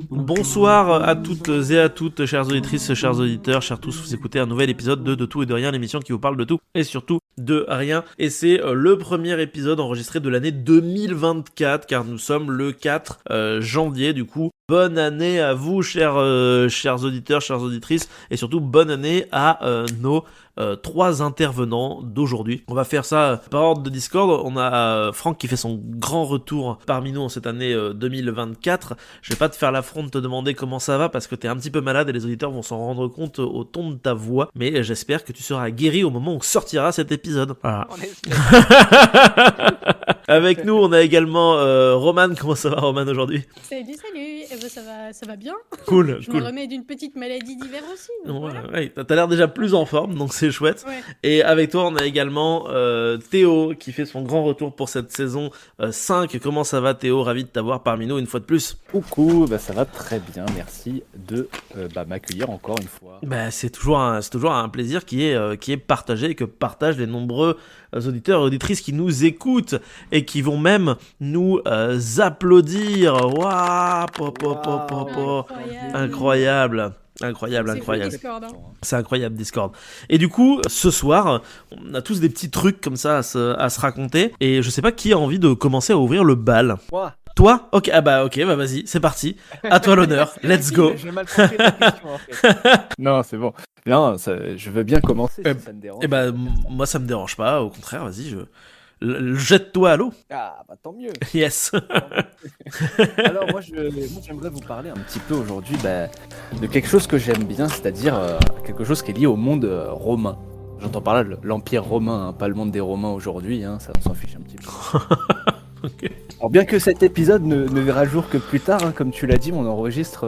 Bonsoir à toutes et à toutes, chères auditrices, chers auditeurs, chers tous, vous écoutez un nouvel épisode de Tout et de Rien, l'émission qui vous parle de tout et surtout de rien. Et c'est le premier épisode enregistré de l'année 2024, car nous sommes le 4 janvier, du coup. Bonne année à vous, chers auditeurs, chères auditrices, et surtout bonne année à nos 3 intervenants d'aujourd'hui. On va faire ça par ordre de Discord. On a Franck qui fait son grand retour parmi nous en cette année 2024. Je vais pas te faire l'affront de te demander comment ça va parce que t'es un petit peu malade et les auditeurs vont s'en rendre compte au ton de ta voix, mais j'espère que tu seras guéri au moment où sortira cet épisode. Voilà. Avec nous, on a également Roman. Comment ça va, Roman, aujourd'hui? Salut. Eh ben, ça va bien. Cool. Je me remets d'une petite maladie d'hiver aussi. Voilà. Ouais, t'as l'air déjà plus en forme, donc c'est chouette. Ouais. Et avec toi, on a également Théo qui fait son grand retour pour cette saison 5. Comment ça va, Théo? Ravi de t'avoir parmi nous une fois de plus. Coucou, ça va très bien, merci de m'accueillir encore une fois. C'est toujours un plaisir qui est partagé et que partagent les nombreux auditeurs et auditrices qui nous écoutent et qui vont même nous applaudir. Waouh, incroyable. Discord, hein. C'est incroyable, Discord. Et du coup, ce soir, on a tous des petits trucs comme ça à se raconter. Et je sais pas qui a envie de commencer à ouvrir le bal. Moi. Toi ? Ok, vas-y, c'est parti. À toi l'honneur, let's go. J'ai mal compris la question en fait. Non, c'est bon. Non, je veux bien commencer si ça me dérange. Moi ça me dérange pas, au contraire, vas-y, jette-toi à l'eau. Ah, tant mieux. Yes. Alors moi j'aimerais vous parler un petit peu aujourd'hui de quelque chose que j'aime bien, c'est-à-dire quelque chose qui est lié au monde romain. J'entends par là l'Empire romain, hein, pas le monde des Romains aujourd'hui, hein, ça on s'en fiche un petit peu. Okay. Alors bien que cet épisode ne verra jour que plus tard, hein, comme tu l'as dit, on enregistre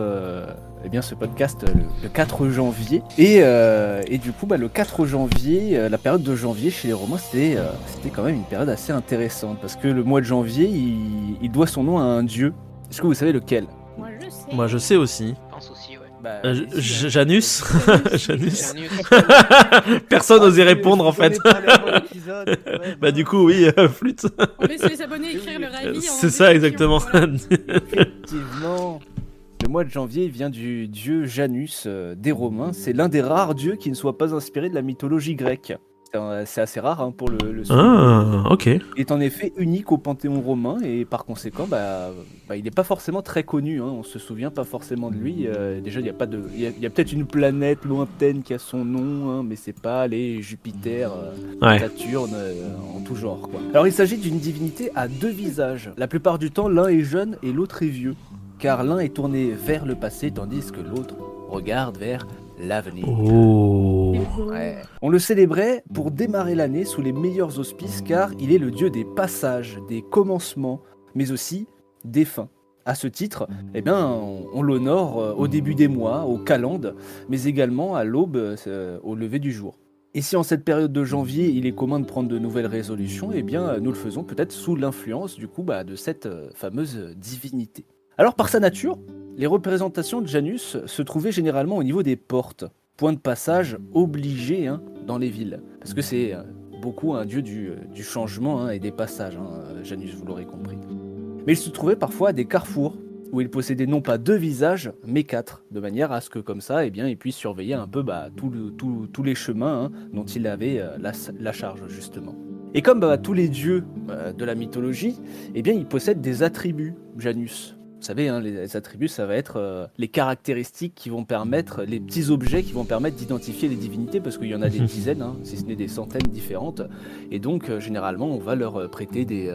ce podcast le 4 janvier. Et du coup, le 4 janvier, la période de janvier chez les Romains, c'était quand même une période assez intéressante. Parce que le mois de janvier, il doit son nom à un dieu. Est-ce que vous savez lequel ? Moi je sais aussi. Je pense aussi, ouais. Janus. Janus. Personne n'osait répondre en fait. Du coup, oui, flûte. On laisse les abonnés écrire leur avis. C'est ça, exactement. Voilà. Effectivement. Le mois de janvier vient du dieu Janus des Romains. C'est l'un des rares dieux qui ne soit pas inspiré de la mythologie grecque. C'est assez rare hein, pour le Ah, ok. Il est en effet unique au panthéon romain et par conséquent, il n'est pas forcément très connu. Hein, on se souvient pas forcément de lui. Déjà, il y a peut-être une planète lointaine qui a son nom, hein, mais c'est pas les Jupiter, Saturne, en tout genre. Quoi. Alors, il s'agit d'une divinité à 2 visages. La plupart du temps, l'un est jeune et l'autre est vieux, car l'un est tourné vers le passé tandis que l'autre regarde vers l'avenir. Oh. Ouais. On le célébrait pour démarrer l'année sous les meilleurs auspices car il est le dieu des passages, des commencements, mais aussi des fins. À ce titre, on l'honore au début des mois, au calende, mais également à l'aube, au lever du jour. Et si en cette période de janvier, il est commun de prendre de nouvelles résolutions, nous le faisons peut-être sous l'influence de cette fameuse divinité. Alors par sa nature, les représentations de Janus se trouvaient généralement au niveau des portes, point de passage obligé dans les villes, parce que c'est beaucoup un dieu du changement et des passages, Janus, vous l'aurez compris. Mais il se trouvait parfois à des carrefours, où il possédait non pas 2 visages, mais 4, de manière à ce que comme ça, il puisse surveiller un peu tous les chemins dont il avait la charge justement. Et comme tous les dieux de la mythologie, il possède des attributs, Janus. Vous savez, les attributs, ça va être les caractéristiques qui vont permettre, les petits objets qui vont permettre d'identifier les divinités, parce qu'il y en a des dizaines, si ce n'est des centaines différentes. Et donc, généralement, on va leur prêter des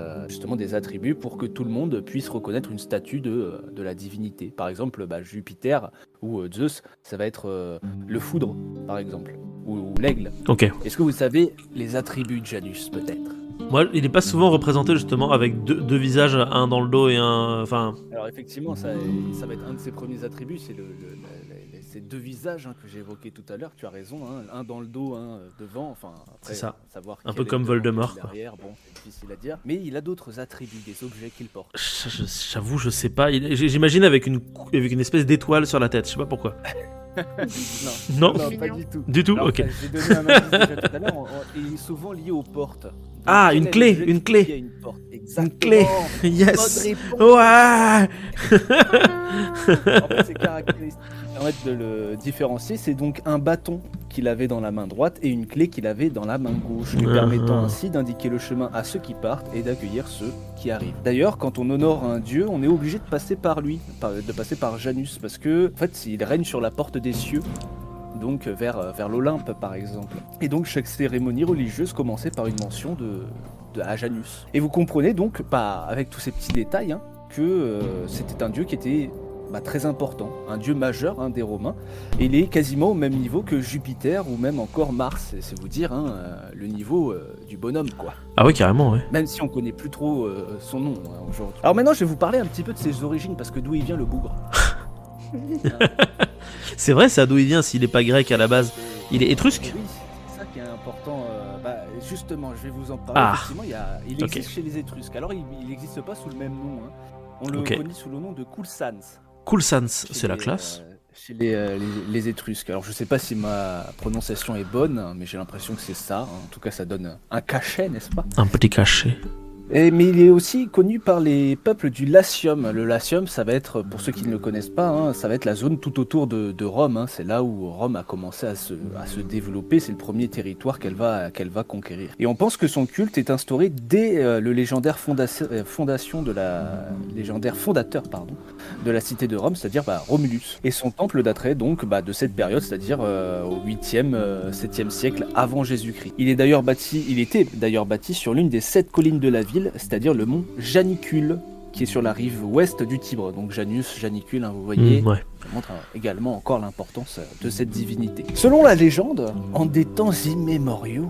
attributs pour que tout le monde puisse reconnaître une statue de la divinité. Par exemple, Jupiter ou Zeus, ça va être le foudre, par exemple, ou l'aigle. Ok. Est-ce que vous savez les attributs de Janus, peut-être ? Moi, il n'est pas souvent représenté justement avec deux visages, un dans le dos et un... Alors effectivement, ça va être un de ses premiers attributs, c'est ces 2 visages que j'ai évoqués tout à l'heure, tu as raison, un dans le dos, un devant, après, c'est ça. Savoir un peu comme Voldemort. Derrière, c'est difficile à dire, mais il a d'autres attributs, des objets qu'il porte. J'avoue, je sais pas, j'imagine avec une espèce d'étoile sur la tête, je sais pas pourquoi. Non, pas Mignon. du tout. du tout. Alors, Ok. j'ai donné un indice déjà tout à l'heure, il est souvent lié aux portes. Donc, Ah, quel une est clé, l'objet une qui clé. est lié à une porte? Exactement. clé. Bonne Yes. réponse. Ouais. En fait, ces caractéristiques qui permettent de le différencier, c'est donc un bâton qu'il avait dans la main droite et une clé qu'il avait dans la main gauche, lui permettant ainsi d'indiquer le chemin à ceux qui partent et d'accueillir ceux qui arrivent. D'ailleurs, quand on honore un dieu, on est obligé de passer par lui, de passer par Janus, parce que en fait, il règne sur la porte des cieux. Donc vers l'Olympe par exemple. Et donc chaque cérémonie religieuse commençait par une mention à Janus. Et vous comprenez donc, avec tous ces petits détails, que c'était un dieu qui était très important, un dieu majeur des Romains. Et il est quasiment au même niveau que Jupiter ou même encore Mars. C'est vous dire le niveau du bonhomme quoi. Ah ouais, carrément, ouais. Même si on connaît plus trop son nom aujourd'hui. Alors maintenant je vais vous parler un petit peu de ses origines parce que d'où il vient le bougre. C'est vrai, ça d'où il vient s'il est pas grec à la base. Il est étrusque. Oui, c'est ça qui est important. Justement, je vais vous en parler. Ah. Effectivement, il existe chez les Étrusques. Alors, il n'existe pas sous le même nom. On le connaît sous le nom de Coulsans. Coulsans, c'est la classe. Chez les Étrusques. Alors, je sais pas si ma prononciation est bonne, mais j'ai l'impression que c'est ça. En tout cas, ça donne un cachet, n'est-ce pas? Un petit cachet. Mais il est aussi connu par les peuples du Latium. Le Latium, ça va être, pour ceux qui ne le connaissent pas, ça va être la zone tout autour de Rome. C'est là où Rome a commencé à se développer. C'est le premier territoire qu'elle va conquérir. Et on pense que son culte est instauré dès le légendaire fondateur de la cité de Rome, c'est-à-dire Romulus. Et son temple daterait donc de cette période, c'est-à-dire au 8e, 7e siècle avant Jésus-Christ. Il était d'ailleurs bâti sur l'une des 7 collines de la ville, c'est-à-dire le mont Janicule, qui est sur la rive ouest du Tibre. Donc Janus, Janicule, vous voyez, Ouais. ça montre également encore l'importance de cette divinité. Selon la légende, en des temps immémoriaux,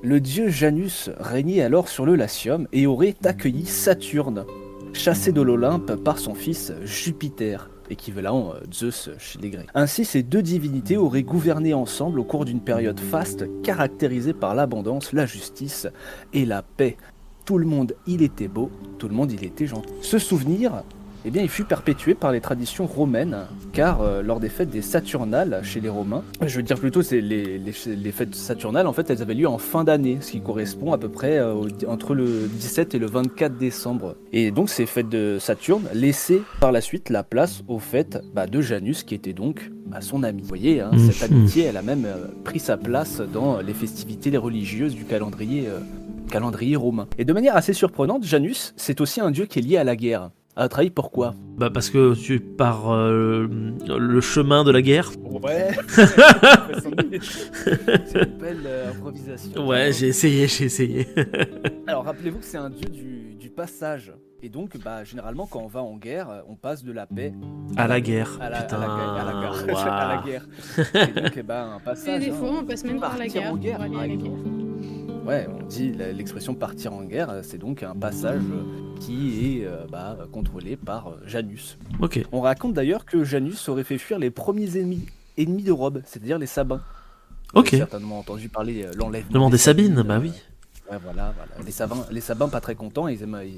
le dieu Janus régnait alors sur le Latium et aurait accueilli Saturne, chassé de l'Olympe par son fils Jupiter, équivalent Zeus chez les Grecs. Ainsi, ces deux divinités auraient gouverné ensemble au cours d'une période faste caractérisée par l'abondance, la justice et la paix. Tout le monde, il était beau, tout le monde, il était gentil. Ce souvenir, il fut perpétué par les traditions romaines, car lors des fêtes des Saturnales chez les Romains, je veux dire plutôt, c'est les fêtes Saturnales, en fait, elles avaient lieu en fin d'année, ce qui correspond à peu près entre le 17 et le 24 décembre. Et donc, ces fêtes de Saturne laissaient par la suite la place aux fêtes de Janus, qui était donc son ami. Vous voyez, cette amitié, elle a même pris sa place dans les festivités religieuses du calendrier romain. Et de manière assez surprenante, Janus, c'est aussi un dieu qui est lié à la guerre. À votre avis, pourquoi? Parce que tu pars le chemin de la guerre. Ouais. C'est une belle improvisation. Ouais, j'ai essayé. Alors rappelez-vous que c'est un dieu du passage. Et donc, généralement, quand on va en guerre, on passe de la paix à la guerre. à la Putain. guerre. Waouh. À la guerre. Et donc, un passage. Et des fois, on passe même par la partir guerre en guerre, pour aller par à la exemple. guerre. Ouais, on dit l'expression partir en guerre, c'est donc un passage qui est contrôlé par Janus. Ok. On raconte d'ailleurs que Janus aurait fait fuir les premiers ennemis de Rome, c'est-à-dire les Sabins. Vous Ok. avez certainement entendu parler l'enlèvement Le des Sabines, oui. Ouais, voilà. Les Sabins pas très contents, ils aimeraient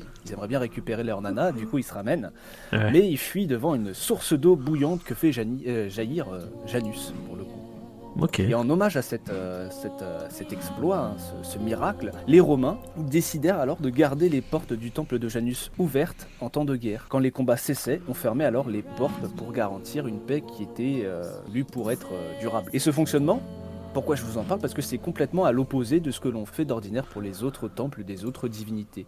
bien récupérer leur nana, du coup ils se ramènent. Ouais. Mais ils fuient devant une source d'eau bouillante que fait jaillir Janus, pour le coup. Ok. Et en hommage à cet exploit, ce miracle, les Romains décidèrent alors de garder les portes du temple de Janus ouvertes en temps de guerre. Quand les combats cessaient, on fermait alors les portes pour garantir une paix qui était lue pour être durable. Et ce fonctionnement, pourquoi je vous en parle? Parce que c'est complètement à l'opposé de ce que l'on fait d'ordinaire pour les autres temples des autres divinités.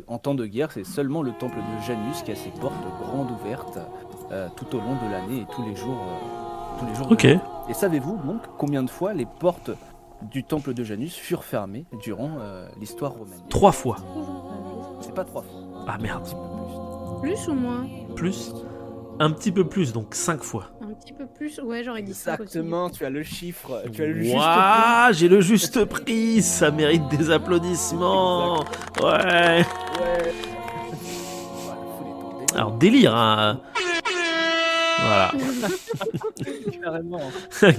En temps de guerre, c'est seulement le temple de Janus qui a ses portes grandes ouvertes tout au long de l'année et tous les jours. Ok. Et savez-vous donc combien de fois les portes du temple de Janus furent fermées durant l'histoire romaine? 3 fois. C'est pas 3 fois. Ah merde. Un petit peu Plus ou moins? Plus. Un petit peu plus, donc 5 fois. Un petit peu plus? Ouais, j'aurais dit ça aussi. Exactement, tu as le chiffre, tu as le juste Waouh, j'ai le juste prix. Ça mérite des applaudissements. Ouais. prix. Ouais. Alors délire, hein. Voilà. Carrément.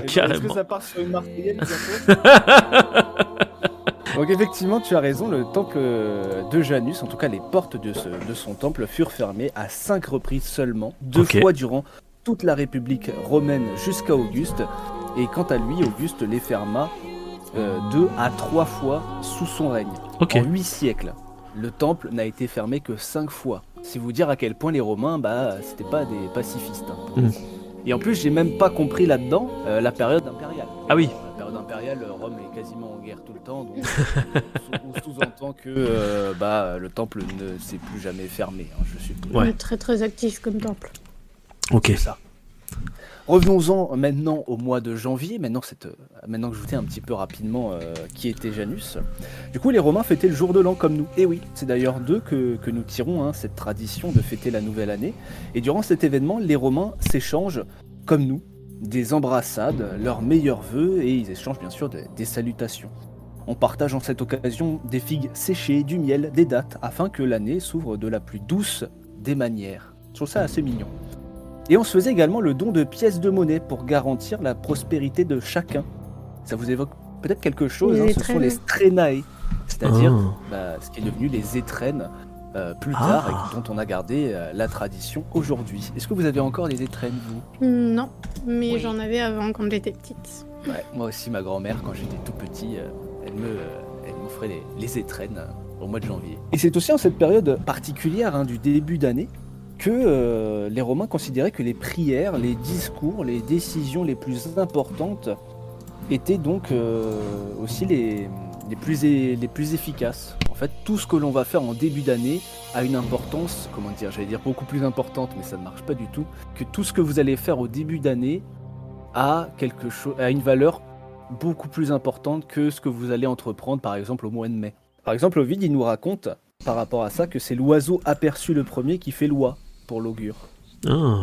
Carrément. Est-ce que ça part sur une Marseillaise bientôt? Donc effectivement, tu as raison, le temple de Janus, en tout cas les portes de son temple, furent fermées à 5 reprises seulement, 2 Ok. fois durant toute la République romaine jusqu'à Auguste. Et quant à lui, Auguste les ferma 2 à 3 fois sous son règne. Ok. En 8 siècles. Le temple n'a été fermé que 5 fois. C'est vous dire à quel point les Romains, c'était pas des pacifistes. Hein. Et en plus, j'ai même pas compris là-dedans la période impériale. Ah oui. La période impériale, Rome est quasiment en guerre tout le temps, donc on sous-entend que le temple ne s'est plus jamais fermé, hein, je suppose. Ouais. Très très actif comme temple. Ok. C'est ça. Revenons-en maintenant au mois de janvier, maintenant que je vous dis un petit peu rapidement qui était Janus. Du coup, les Romains fêtaient le jour de l'an comme nous. Et oui, c'est d'ailleurs d'eux que nous tirons cette tradition de fêter la nouvelle année. Et durant cet événement, les Romains s'échangent, comme nous, des embrassades, leurs meilleurs vœux, et ils échangent bien sûr des salutations. On partage en cette occasion des figues séchées, du miel, des dattes, afin que l'année s'ouvre de la plus douce des manières. Je trouve ça assez mignon. Et on se faisait également le don de pièces de monnaie pour garantir la prospérité de chacun. Ça vous évoque peut-être quelque chose, Les ce sont les strenae, c'est-à-dire ce qui est devenu les étrennes plus tard et dont on a gardé la tradition aujourd'hui. Est-ce que vous avez encore des étrennes, vous ? Non, mais Oui. j'en avais avant quand j'étais petite. Ouais, moi aussi, ma grand-mère, quand j'étais tout petit, elle m'offrait les étrennes au mois de janvier. Et c'est aussi en cette période particulière du début d'année que les Romains considéraient que les prières, les discours, les décisions les plus importantes étaient donc aussi les plus efficaces. En fait, tout ce que l'on va faire en début d'année a une importance, j'allais dire beaucoup plus importante, mais ça ne marche pas du tout, que tout ce que vous allez faire au début d'année a une valeur beaucoup plus importante que ce que vous allez entreprendre, par exemple, au mois de mai. Par exemple, Ovide, il nous raconte, par rapport à ça, que c'est l'oiseau aperçu le premier qui fait loi pour l'augure.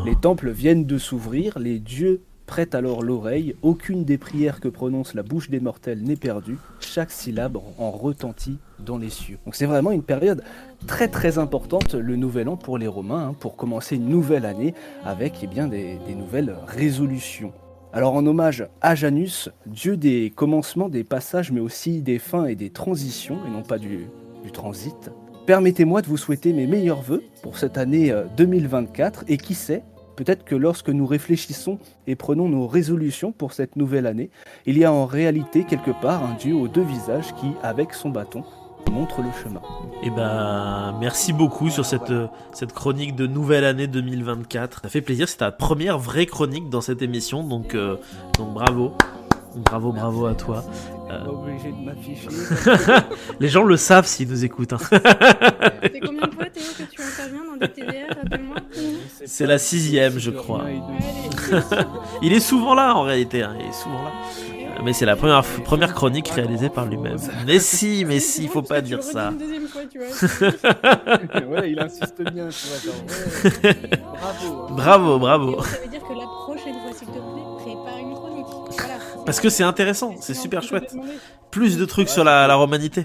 Les temples viennent de s'ouvrir, les dieux prêtent alors l'oreille, aucune des prières que prononce la bouche des mortels n'est perdue, chaque syllabe en retentit dans les cieux. Donc c'est vraiment une période très très importante, le nouvel an pour les Romains, pour commencer une nouvelle année avec des nouvelles résolutions. Alors en hommage à Janus, dieu des commencements, des passages, mais aussi des fins et des transitions, et non pas du transit, permettez-moi de vous souhaiter mes meilleurs vœux pour cette année 2024, et qui sait, peut-être que lorsque nous réfléchissons et prenons nos résolutions pour cette nouvelle année, il y a en réalité quelque part un dieu aux 2 visages qui, avec son bâton, montre le chemin. Et merci beaucoup sur cette chronique de nouvelle année 2024. Ça fait plaisir, c'est ta première vraie chronique dans cette émission, donc bravo. Bravo à toi. Pas obligé de m'afficher. Les gens le savent s'ils nous écoutent. C'est combien de fois, Théo, que tu interviens dans des TDR, rappelle-moi? C'est la 6e, je crois. Allez. Il est souvent là en réalité, il est souvent là. Mais c'est la première chronique réalisée par lui-même. Mais si, il faut pas dire ça. Une deuxième fois, tu vois. Ouais, il insiste bien, tu vois. Bravo. Et ça veut dire que la prochaine fois, s'il te plaît, prépare une chronique. Voilà. Parce que c'est intéressant, c'est super Je peux chouette. te demander. Plus de trucs sur la romanité.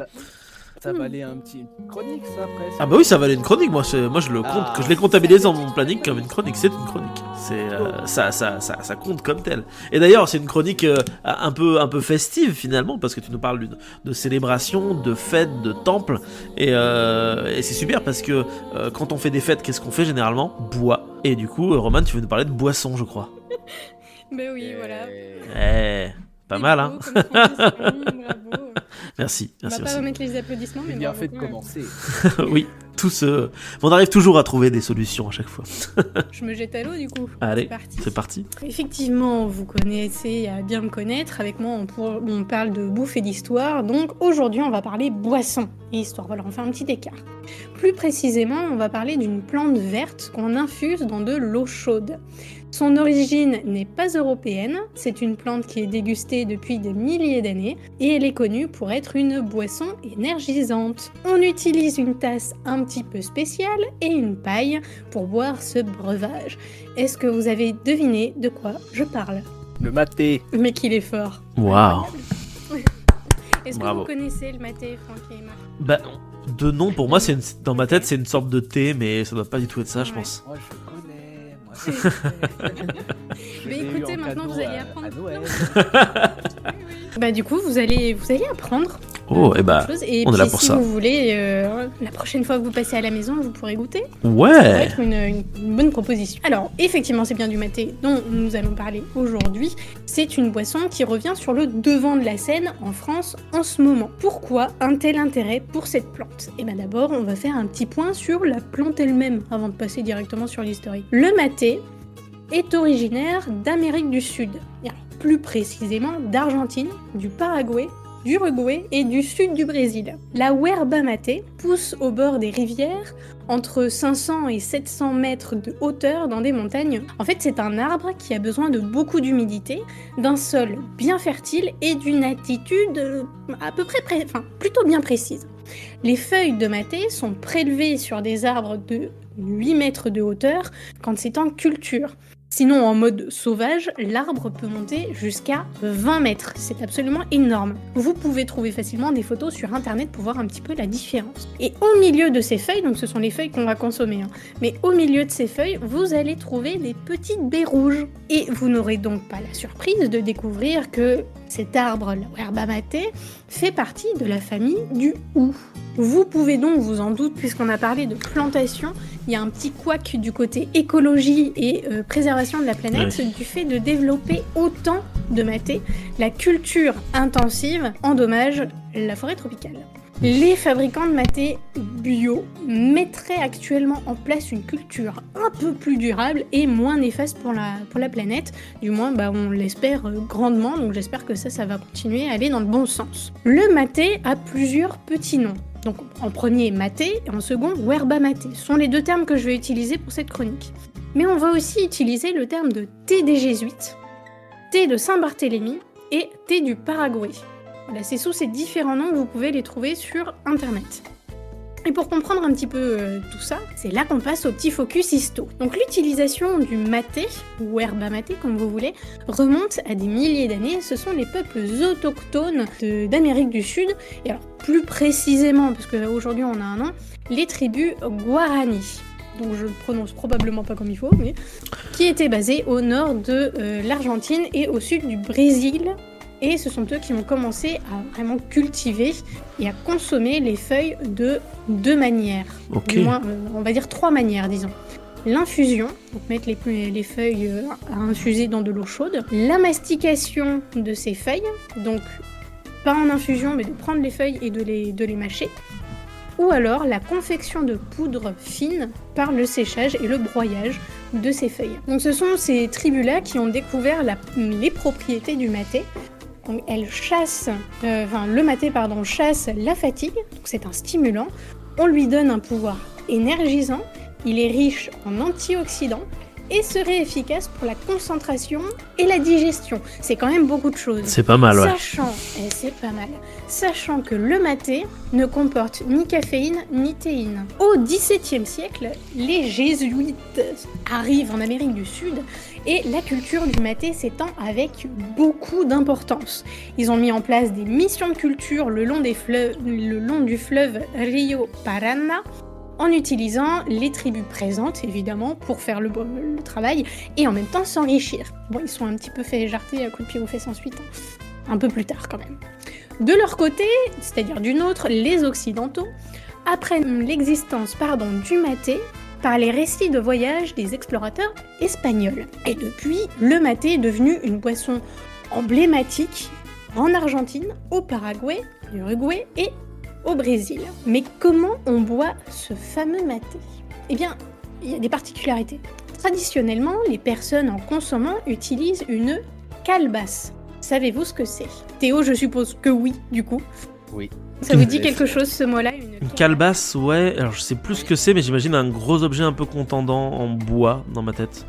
Ça valait une chronique, ça, presque. Ah bah oui, ça valait une chronique. Moi je le compte, que je l'ai comptabilisé dans mon planning comme une chronique. C'est une chronique. Ça compte comme tel. Et d'ailleurs, c'est une chronique un peu festive finalement, parce que tu nous parles de célébration, de fêtes, de temples, et c'est super parce que quand on fait des fêtes, qu'est-ce qu'on fait généralement ? Bois. Et du coup, Roman, tu veux nous parler de boisson, je crois. Ben oui, voilà. Pas mal, hein. Bravo. Merci. On va pas remettre les applaudissements, mais bien bravo fait de quand même. commencer. Oui, on arrive toujours à trouver des solutions à chaque fois. Je me jette à l'eau du coup. Allez, C'est c'est parti. Effectivement, vous connaissez à bien me connaître. Avec moi, on parle de bouffe et d'histoire. Donc aujourd'hui, on va parler boisson et histoire. Voilà, on fait un petit écart. Plus précisément, on va parler d'une plante verte qu'on infuse dans de l'eau chaude. Son origine n'est pas européenne, c'est une plante qui est dégustée depuis des milliers d'années et elle est connue pour être une boisson énergisante. On utilise une tasse un petit peu spéciale et une paille pour boire ce breuvage. Est-ce que vous avez deviné de quoi je parle ? Le maté. Mais qu'il est fort. Waouh. Est-ce que Bravo. vous connaissez le maté, Franck et Emma ? Bah, de nom, pour moi, dans ma tête, c'est une sorte de thé, mais ça doit pas du tout être ça, je pense. Moi, je connais. Mais écoutez, maintenant, vous allez apprendre. À Noël. Bah du coup, vous allez apprendre Oh, beaucoup et bah, de choses. Et on est là puis, pour si ça. vous voulez, la prochaine fois que vous passez à la maison, vous pourrez goûter. Ça pourrait Ouais. être une bonne proposition. Alors, effectivement, c'est bien du maté dont nous allons parler aujourd'hui. C'est une boisson qui revient sur le devant de la scène en France en ce moment. Pourquoi un tel intérêt pour cette plante? Et bien d'abord, on va faire un petit point sur la plante elle-même avant de passer directement sur l'historique. Le maté est originaire d'Amérique du Sud, et alors, plus précisément d'Argentine, du Paraguay, du Uruguay et du sud du Brésil. La yerba mate pousse au bord des rivières, entre 500 et 700 mètres de hauteur dans des montagnes. En fait, c'est un arbre qui a besoin de beaucoup d'humidité, d'un sol bien fertile et d'une altitude à peu près plutôt bien précise. Les feuilles de maté sont prélevées sur des arbres de 8 mètres de hauteur quand c'est en culture. Sinon, en mode sauvage, l'arbre peut monter jusqu'à 20 mètres. C'est absolument énorme. Vous pouvez trouver facilement des photos sur internet pour voir un petit peu la différence. Et au milieu de ces feuilles, donc ce sont les feuilles qu'on va consommer, mais au milieu de ces feuilles, vous allez trouver des petites baies rouges. Et vous n'aurez donc pas la surprise de découvrir que cet arbre, la yerba mate, fait partie de la famille du hou. Vous pouvez donc vous en doute, puisqu'on a parlé de plantation, il y a un petit couac du côté écologie et préservation de la planète du fait de développer autant de maté. La culture intensive endommage la forêt tropicale. Les fabricants de maté bio mettraient actuellement en place une culture un peu plus durable et moins néfaste pour la planète. Du moins, on l'espère grandement, donc j'espère que ça va continuer à aller dans le bon sens. Le maté a plusieurs petits noms. Donc en premier maté et en second yerba mate. Ce sont les deux termes que je vais utiliser pour cette chronique. Mais on va aussi utiliser le terme de thé des jésuites, thé de Saint-Barthélemy et thé du Paraguay. Voilà, c'est sous ces différents noms que vous pouvez les trouver sur internet. Et pour comprendre un petit peu tout ça, c'est là qu'on passe au petit focus histo. Donc l'utilisation du maté, ou yerba mate comme vous voulez, remonte à des milliers d'années. Ce sont les peuples autochtones d'Amérique du Sud, et alors plus précisément, parce qu'aujourd'hui on a un nom, les tribus Guarani, donc je le prononce probablement pas comme il faut, mais qui étaient basées au nord de l'Argentine et au sud du Brésil. Et ce sont eux qui ont commencé à vraiment cultiver et à consommer les feuilles de deux manières. Ok. Du moins, on va dire 3 manières, disons. L'infusion, donc mettre les feuilles à infuser dans de l'eau chaude. La mastication de ces feuilles, donc pas en infusion, mais de prendre les feuilles et de les mâcher. Ou alors la confection de poudre fine par le séchage et le broyage de ces feuilles. Donc ce sont ces tribus-là qui ont découvert les propriétés du maté. Donc le maté chasse la fatigue, donc c'est un stimulant. On lui donne un pouvoir énergisant, il est riche en antioxydants et serait efficace pour la concentration et la digestion. C'est quand même beaucoup de choses. C'est pas mal, ouais. Sachant que le maté ne comporte ni caféine ni théine. Au XVIIe siècle, les jésuites arrivent en Amérique du Sud et la culture du maté s'étend avec beaucoup d'importance. Ils ont mis en place des missions de culture le long du fleuve Rio Paraná, en utilisant les tribus présentes, évidemment, pour faire le travail, et en même temps s'enrichir. Bon, ils sont un petit peu fait jarter à coups de pied aux fesses ensuite, un peu plus tard quand même. De leur côté, c'est-à-dire du nôtre, les Occidentaux, apprennent l'existence du maté par les récits de voyage des explorateurs espagnols. Et depuis, le maté est devenu une boisson emblématique en Argentine, au Paraguay, en Uruguay et au Brésil. Mais comment on boit ce fameux maté? Eh bien, il y a des particularités. Traditionnellement, les personnes en consommant utilisent une calebasse. Savez-vous ce que c'est? Théo, je suppose que oui, du coup. Oui. Ça vous dit quelque chose, ce mot-là? Une calebasse, ouais. Alors je sais plus ce que c'est, mais j'imagine un gros objet un peu contendant en bois dans ma tête.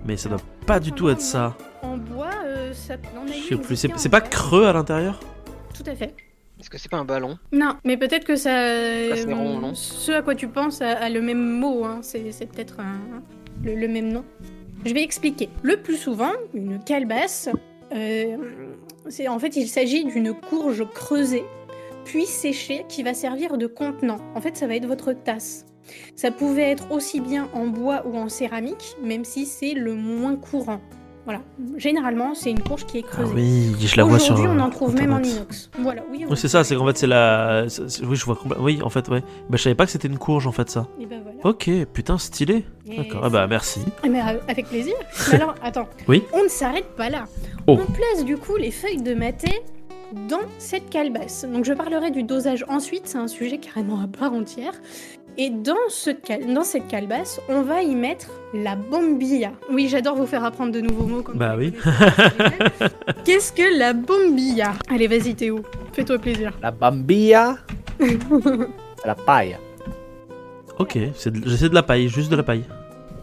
Mais ça doit pas du tout être ça. En bois, ça... Je sais plus. C'est pas creux à l'intérieur? Tout à fait. Est-ce que c'est pas un ballon? Non, mais peut-être que ça... c'est rond, non? Ce à quoi tu penses a le même mot, c'est peut-être le même nom. Je vais expliquer. Le plus souvent, une calebasse, en fait, il s'agit d'une courge creusée, puis séchée, qui va servir de contenant. En fait, ça va être votre tasse. Ça pouvait être aussi bien en bois ou en céramique, même si c'est le moins courant. Voilà. Généralement, c'est une courge qui est Ah creusée. oui, je la vois sur. Aujourd'hui, on en trouve même en Internet. inox. Voilà, oui. Oui, c'est ça, c'est qu'en fait, c'est la. Oui, je vois complètement. Oui, en fait, ouais. Bah, je savais pas que c'était une courge, en fait, ça. Et ben voilà. Ok, putain, stylé. Et D'accord, ah bah, merci. Mais avec plaisir. Mais alors, attends. Oui. On ne s'arrête pas là. Oh. On place du coup les feuilles de maté dans cette calebasse. Donc je parlerai du dosage ensuite, c'est un sujet carrément à part entière. Et dans cette calebasse, on va y mettre la bombilla. Oui, j'adore vous faire apprendre de nouveaux mots. Comme Bah vous oui. connaissez. Qu'est-ce que la bombilla? Allez, vas-y Théo, fais-toi plaisir. La bambilla, la paille. Ok, j'essaie de la paille, juste de la paille.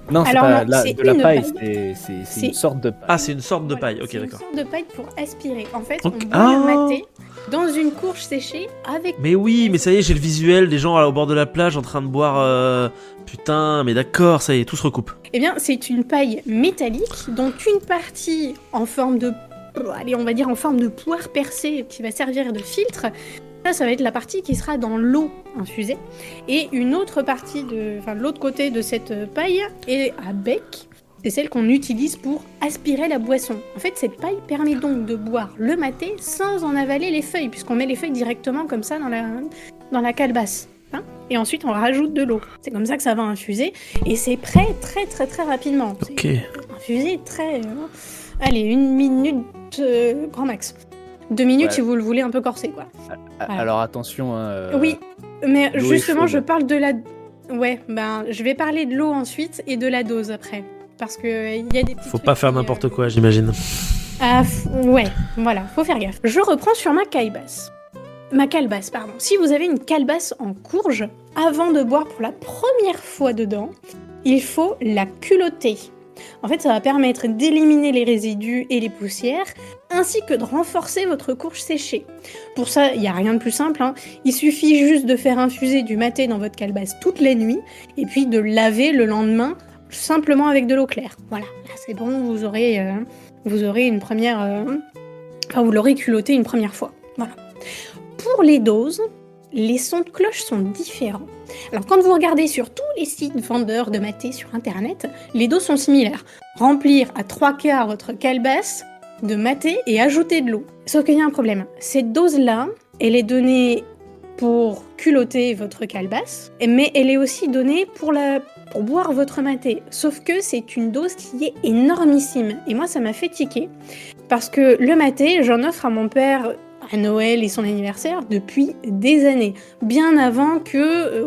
Non, c'est Alors pas non, la, c'est de la une paille, paille. c'est C'est- une sorte de paille. Ah, c'est une sorte de Voilà, paille, ok, c'est d'accord. une sorte de paille pour aspirer. En fait, Ok. on boit Ah. le maté dans une courge séchée avec... Mais oui, mais ça y est, j'ai le visuel des gens au bord de la plage en train de boire. Putain, mais d'accord, ça y est, tout se recoupe. Eh bien, c'est une paille métallique, dont une partie en forme de... Allez, on va dire en forme de poire percée qui va servir de filtre. Ça va être la partie qui sera dans l'eau infusée. Et une autre partie de l'autre côté de cette paille est à bec. C'est celle qu'on utilise pour aspirer la boisson. En fait, cette paille permet donc de boire le maté sans en avaler les feuilles, puisqu'on met les feuilles directement comme ça dans la calebasse. Hein, et ensuite, on rajoute de l'eau. C'est comme ça que ça va infuser. Et c'est prêt très très très rapidement. Ok. C'est infusé très... allez, 1 minute grand max. 2 minutes Ouais. si vous le voulez un peu corsé, quoi. Voilà. Alors attention, hein, Oui, mais l'eau est justement, chaude. je parle de la... Ouais, ben, je vais parler de l'eau ensuite et de la dose après. Parce que il y a des petits Faut trucs pas faire qui, n'importe quoi, j'imagine. ouais, voilà, faut faire gaffe. Je reprends sur ma calebasse. Ma calebasse, pardon. Si vous avez une calebasse en courge, avant de boire pour la première fois dedans, il faut la culotter. En fait, ça va permettre d'éliminer les résidus et les poussières, ainsi que de renforcer votre courge séchée. Pour ça, il n'y a rien de plus simple, hein. Il suffit juste de faire infuser du maté dans votre calebasse toute la nuit, et puis de laver le lendemain simplement avec de l'eau claire. Voilà, là c'est bon, vous aurez une première... Enfin, vous l'aurez culotté une première fois. Voilà. Pour les doses, les sons de cloche sont différents. Alors quand vous regardez sur tous les sites vendeurs de maté sur internet, les doses sont similaires. Remplir à 3/4 votre calebasse de maté et ajouter de l'eau. Sauf qu'il y a un problème. Cette dose-là, elle est donnée pour culotter votre calebasse, mais elle est aussi donnée pour boire votre maté. Sauf que c'est une dose qui est énormissime. Et moi, ça m'a fait tiquer. Parce que le maté, j'en offre à mon père à Noël et son anniversaire depuis des années. Bien avant que...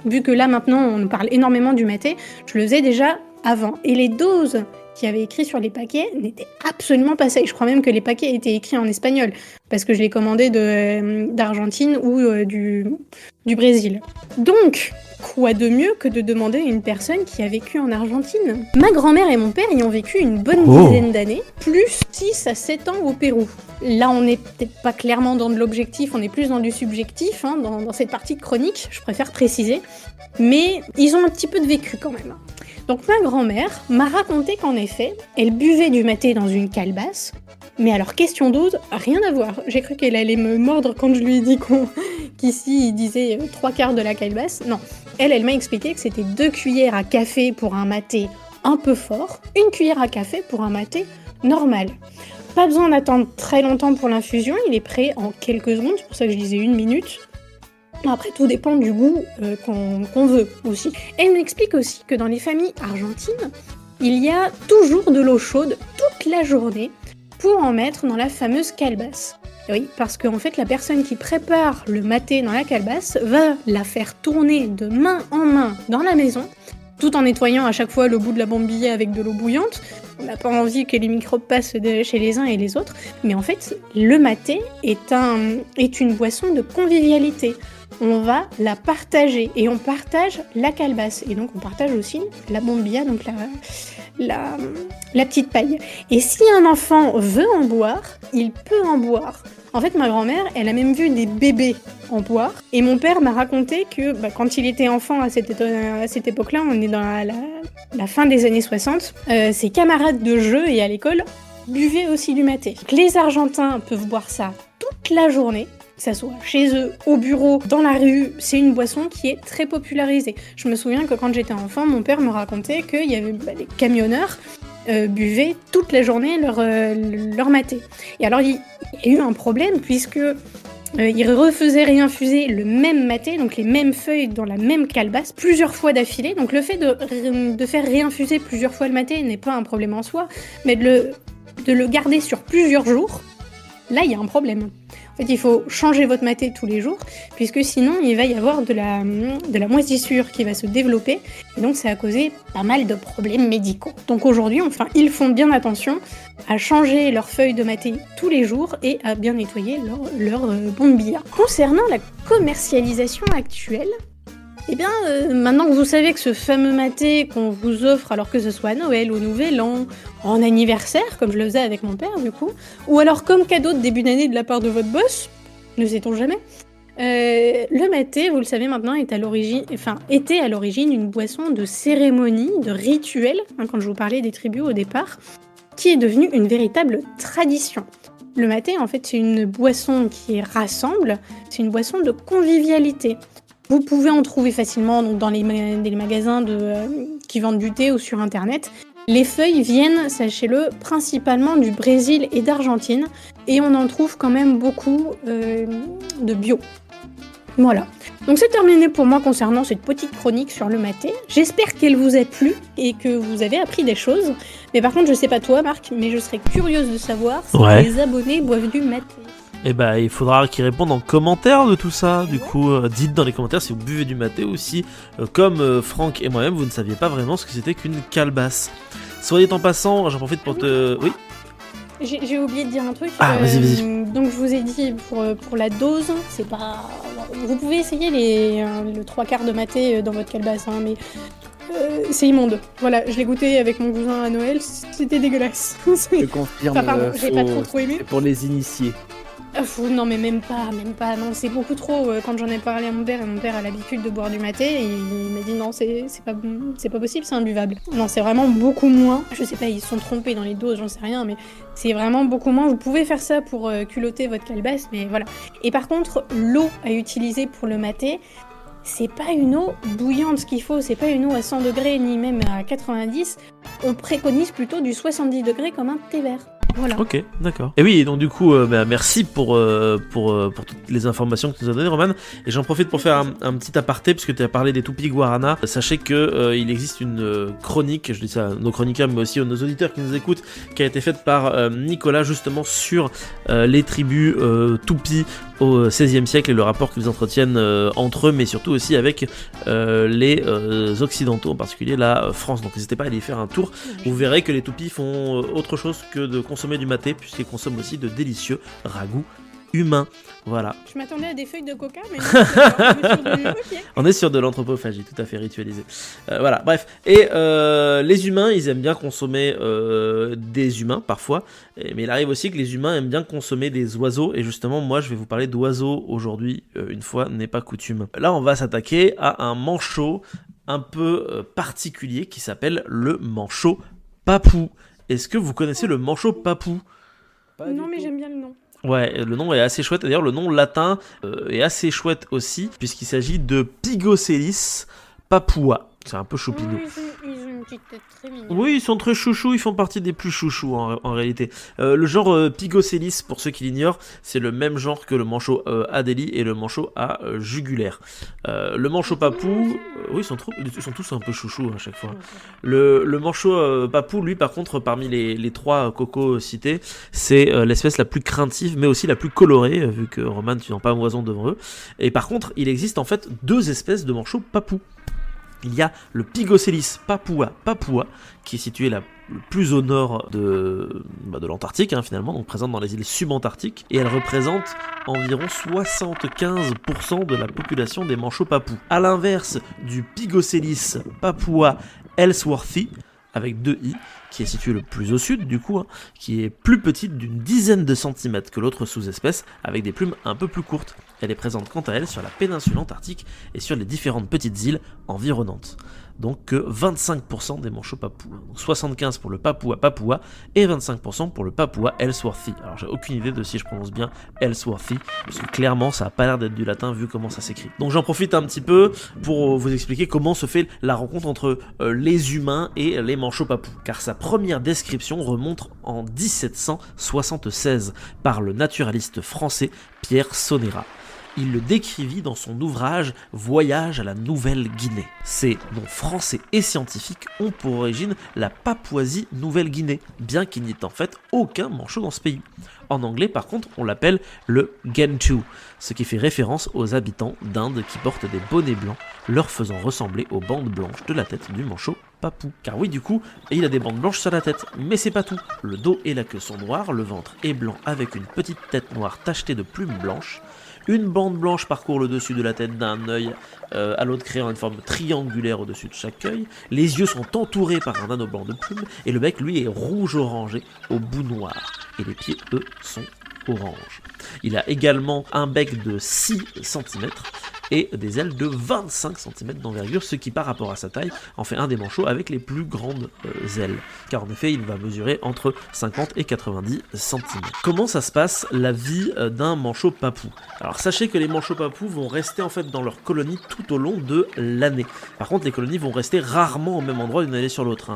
vu que là, maintenant, on parle énormément du maté, je le faisais déjà avant. Et les doses qu'il y avait écrites sur les paquets n'étaient absolument pas ça. Et je crois même que les paquets étaient écrits en espagnol. Parce que je les commandais d'Argentine ou du Brésil. Donc... quoi de mieux que de demander à une personne qui a vécu en Argentine? Ma grand-mère et mon père y ont vécu une bonne dizaine d'années, plus 6 à 7 ans au Pérou. Là, on n'est peut-être pas clairement dans de l'objectif, on est plus dans du subjectif, hein, dans cette partie de chronique, je préfère préciser. Mais ils ont un petit peu de vécu quand même. Donc ma grand-mère m'a raconté qu'en effet, elle buvait du maté dans une calebasse. Mais alors, question dose, rien à voir. J'ai cru qu'elle allait me mordre quand je lui ai dit qu'ici, il disait 3/4 de la calebasse. Non, elle m'a expliqué que c'était 2 cuillères à café pour un maté un peu fort, 1 cuillère à café pour un maté normal. Pas besoin d'attendre très longtemps pour l'infusion, il est prêt en quelques secondes, c'est pour ça que je disais 1 minute. Après, tout dépend du goût qu'on veut aussi. Elle m'explique aussi que dans les familles argentines, il y a toujours de l'eau chaude toute la journée pour en mettre dans la fameuse calebasse. Oui, parce qu'en fait, la personne qui prépare le maté dans la calebasse va la faire tourner de main en main dans la maison, tout en nettoyant à chaque fois le bout de la bombilla avec de l'eau bouillante. On n'a pas envie que les microbes passent chez les uns et les autres, mais en fait, le maté est une boisson de convivialité. On va la partager, et on partage la calebasse, et donc on partage aussi la bombilla, donc la petite paille. Et si un enfant veut en boire, il peut en boire. En fait, ma grand-mère, elle a même vu des bébés en boire. Et mon père m'a raconté que quand il était enfant à cette époque-là, on est dans la fin des années 60, ses camarades de jeu et à l'école buvaient aussi du maté. Donc, les Argentins peuvent boire ça toute la journée. Que ça soit chez eux, au bureau, dans la rue, c'est une boisson qui est très popularisée. Je me souviens que quand j'étais enfant, mon père me racontait qu'il y avait des camionneurs buvaient toute la journée leur maté. Et alors, il y a eu un problème, puisque ils refaisaient réinfuser le même maté, donc les mêmes feuilles dans la même calebasse, plusieurs fois d'affilée. Donc le fait de faire réinfuser plusieurs fois le maté n'est pas un problème en soi, mais de le garder sur plusieurs jours, là, il y a un problème. En fait, il faut changer votre maté tous les jours, puisque sinon, il va y avoir de la moisissure qui va se développer, et donc ça a causé pas mal de problèmes médicaux. Donc aujourd'hui, ils font bien attention à changer leurs feuilles de maté tous les jours et à bien nettoyer leur bombilla. Concernant la commercialisation actuelle, maintenant que vous savez que ce fameux maté qu'on vous offre, alors que ce soit à Noël, au Nouvel An, en anniversaire, comme je le faisais avec mon père du coup, ou alors comme cadeau de début d'année de la part de votre boss, ne sait-on jamais, le maté, vous le savez maintenant, était à l'origine une boisson de cérémonie, de rituel, quand je vous parlais des tribus au départ, qui est devenue une véritable tradition. Le maté, en fait, c'est une boisson qui rassemble, c'est une boisson de convivialité. Vous pouvez en trouver facilement donc, dans les magasins qui vendent du thé ou sur internet. Les feuilles viennent, sachez-le, principalement du Brésil et d'Argentine, et on en trouve quand même beaucoup de bio. Voilà. Donc c'est terminé pour moi concernant cette petite chronique sur le maté. J'espère qu'elle vous a plu et que vous avez appris des choses. Mais par contre, je sais pas toi, Marc, mais je serais curieuse de savoir si les abonnés boivent du maté. Eh ben, il faudra qu'ils répondent en commentaire de tout ça. Du coup, dites dans les commentaires si vous buvez du maté ou si, comme Franck et moi-même, vous ne saviez pas vraiment ce que c'était qu'une calebasse. Soit dit en passant, j'en profite pour te... Oui. J'ai oublié de dire un truc. Vas-y. Donc je vous ai dit pour la dose, c'est pas... Vous pouvez essayer le 3/4 de maté dans votre calebasse, mais c'est immonde. Voilà, je l'ai goûté avec mon cousin à Noël, c'était dégueulasse. Je confirme, j'ai pas trop aimé. pour les initiés. Non mais même pas, non, c'est beaucoup trop. Quand j'en ai parlé à mon père, et mon père a l'habitude de boire du maté, et il m'a dit non, c'est pas possible, c'est imbuvable. Non, c'est vraiment beaucoup moins. Je sais pas, ils se sont trompés dans les doses, j'en sais rien, mais c'est vraiment beaucoup moins. Vous pouvez faire ça pour culotter votre calebasse, mais voilà. Et par contre, l'eau à utiliser pour le maté, c'est pas une eau bouillante ce qu'il faut, c'est pas une eau à 100 degrés ni même à 90. On préconise plutôt du 70 degrés comme un thé vert. Voilà. Ok, d'accord. Et oui, donc du coup, merci pour toutes les informations que tu nous as données, Roman. Et j'en profite pour faire un petit aparté, puisque tu as parlé des Tupi Guarana. Sachez que il existe une chronique, je dis ça à nos chroniqueurs, mais aussi à nos auditeurs qui nous écoutent, qui a été faite par Nicolas, justement sur les tribus Tupi au XVIe siècle et le rapport qu'ils entretiennent entre eux, mais surtout aussi avec les Occidentaux, en particulier la France. Donc n'hésitez pas à aller y faire un tour. Vous verrez que les Tupis font autre chose que de consommer du maté, puisqu'ils consomment aussi de délicieux ragoûts humains. Voilà. Je m'attendais à des feuilles de coca, mais non, on est sur de l'anthropophagie, tout à fait ritualisé. Voilà, bref. Et les humains, ils aiment bien consommer des humains, parfois. Mais il arrive aussi que les humains aiment bien consommer des oiseaux. Et justement, moi, je vais vous parler d'oiseaux aujourd'hui, une fois n'est pas coutume. Là, on va s'attaquer à un manchot un peu particulier qui s'appelle le manchot papou. Est-ce que vous connaissez le manchot papou ? Non, mais j'aime bien le nom. Ouais, le nom est assez chouette. D'ailleurs, le nom latin est assez chouette aussi, puisqu'il s'agit de Pygoscelis papua. C'est un peu choupineux. Ils ont une petite tête très mignonne. Oui, ils sont très chouchous, ils font partie des plus chouchous en réalité. Le genre Pygoscelis, pour ceux qui l'ignorent, c'est le même genre que le manchot Adélie et le manchot à jugulaire. Le manchot papou, oui, ils sont tous un peu chouchous à chaque fois. Le manchot papou, lui, par contre, parmi les trois cocos cités, c'est l'espèce la plus craintive, mais aussi la plus colorée, vu que Roman, tu n'as pas un oison devant eux. Et par contre, il existe en fait deux espèces de manchots papou. Il y a le Pygoscelis papua, qui est situé le plus au nord de l'Antarctique, finalement, donc présente dans les îles subantarctiques, et elle représente environ 75% de la population des manchots papous. A l'inverse du Pygoscelis papua ellsworthi, avec 2 i, qui est situé le plus au sud du coup, qui est plus petite d'une dizaine de centimètres que l'autre sous-espèce, avec des plumes un peu plus courtes. Elle est présente quant à elle sur la péninsule antarctique et sur les différentes petites îles environnantes. Donc 25% des manchots papous. Donc 75% pour le Papua Papua et 25% pour le Papua Ellsworthy. Alors j'ai aucune idée de si je prononce bien Ellsworthy, parce que clairement ça a pas l'air d'être du latin vu comment ça s'écrit. Donc j'en profite un petit peu pour vous expliquer comment se fait la rencontre entre les humains et les manchots papous. Car sa première description remonte en 1776 par le naturaliste français Pierre Sonera. Il le décrivit dans son ouvrage « Voyage à la Nouvelle-Guinée ». Ces noms français et scientifiques ont pour origine la Papouasie-Nouvelle-Guinée, bien qu'il n'y ait en fait aucun manchot dans ce pays. En anglais, par contre, on l'appelle le Gentoo, ce qui fait référence aux habitants d'Inde qui portent des bonnets blancs, leur faisant ressembler aux bandes blanches de la tête du manchot papou. Car oui, du coup, il a des bandes blanches sur la tête, mais c'est pas tout. Le dos et la queue sont noirs, le ventre est blanc avec une petite tête noire tachetée de plumes blanches. Une bande blanche parcourt le dessus de la tête d'un œil à l'autre, créant une forme triangulaire au-dessus de chaque œil. Les yeux sont entourés par un anneau blanc de plumes et le bec, lui, est rouge-orangé au bout noir. Et les pieds, eux, sont orange. Il a également un bec de 6 cm et des ailes de 25 cm d'envergure, ce qui par rapport à sa taille en fait un des manchots avec les plus grandes ailes, car en effet il va mesurer entre 50 et 90 cm. Comment ça se passe la vie d'un manchot papou? Alors sachez que les manchots papous vont rester en fait dans leur colonie tout au long de l'année. Par contre les colonies vont rester rarement au même endroit d'une année sur l'autre.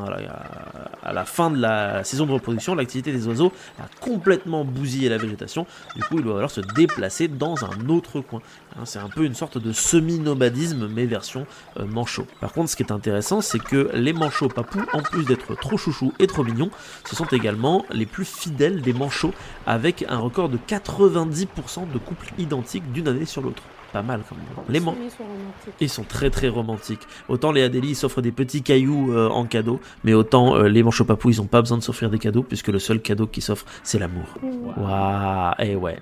À la fin de la saison de reproduction, l'activité des oiseaux a complètement bousillé la végétation, du coup il va falloir se déplacer dans un autre coin. C'est un peu une sorte de semi-nomadisme, mais version manchot. Par contre, ce qui est intéressant, c'est que les manchots papous, en plus d'être trop chouchous et trop mignons, ce sont également les plus fidèles des manchots, avec un record de 90% de couples identiques d'une année sur l'autre. Pas mal quand même. Ils sont très très romantiques. Autant les Adélie s'offrent des petits cailloux en cadeau, mais autant les manchots papous ils ont pas besoin de s'offrir des cadeaux puisque le seul cadeau qu'ils s'offrent c'est l'amour. Waouh, et ouais.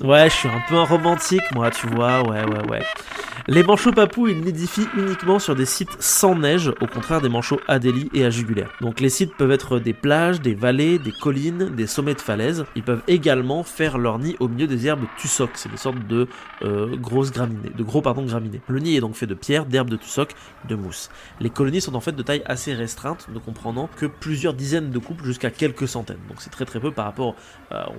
Ouais, je suis un peu un romantique moi, tu vois, ouais. Les manchots papous ils nidifient uniquement sur des sites sans neige, au contraire des manchots Adélie et Ajugulaire. Donc les sites peuvent être des plages, des vallées, des collines, des sommets de falaises. Ils peuvent également faire leur nid au milieu des herbes tussoc, c'est des sortes de gros graminées. Le nid est donc fait de pierre, d'herbes de tussoc, de mousse. Les colonies sont en fait de taille assez restreinte, ne comprenant que plusieurs dizaines de couples jusqu'à quelques centaines. Donc c'est très très peu par rapport,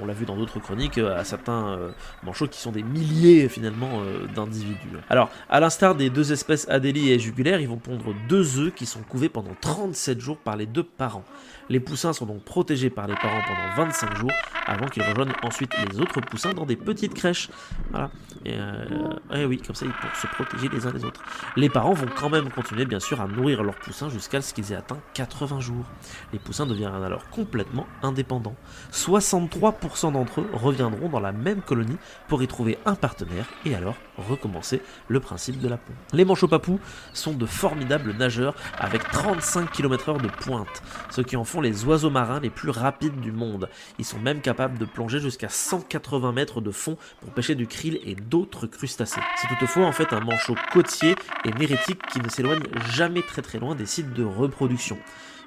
on l'a vu dans d'autres chroniques, à certains manchots qui sont des milliers finalement d'individus. Alors, à l'instar des deux espèces Adélie et Jugulaire, ils vont pondre 2 œufs qui sont couvés pendant 37 jours par les 2 parents. Les poussins sont donc protégés par les parents pendant 25 jours avant qu'ils rejoignent ensuite les autres poussins dans des petites crèches. Voilà. Et oui, comme ça ils pourront se protéger les uns les autres. Les parents vont quand même continuer bien sûr à nourrir leurs poussins jusqu'à ce qu'ils aient atteint 80 jours. Les poussins deviendront alors complètement indépendants. 63% d'entre eux reviendront dans la même colonie pour y trouver un partenaire et alors recommencer le principe de la ponte. Les manchots papous sont de formidables nageurs avec 35 km/h de pointe, ce qui en font les oiseaux marins les plus rapides du monde. Ils sont même capables de plonger jusqu'à 180 mètres de fond pour pêcher du krill et d'autres crustacés. C'est toutefois en fait un manchot côtier et nérétique qui ne s'éloigne jamais très très loin des sites de reproduction.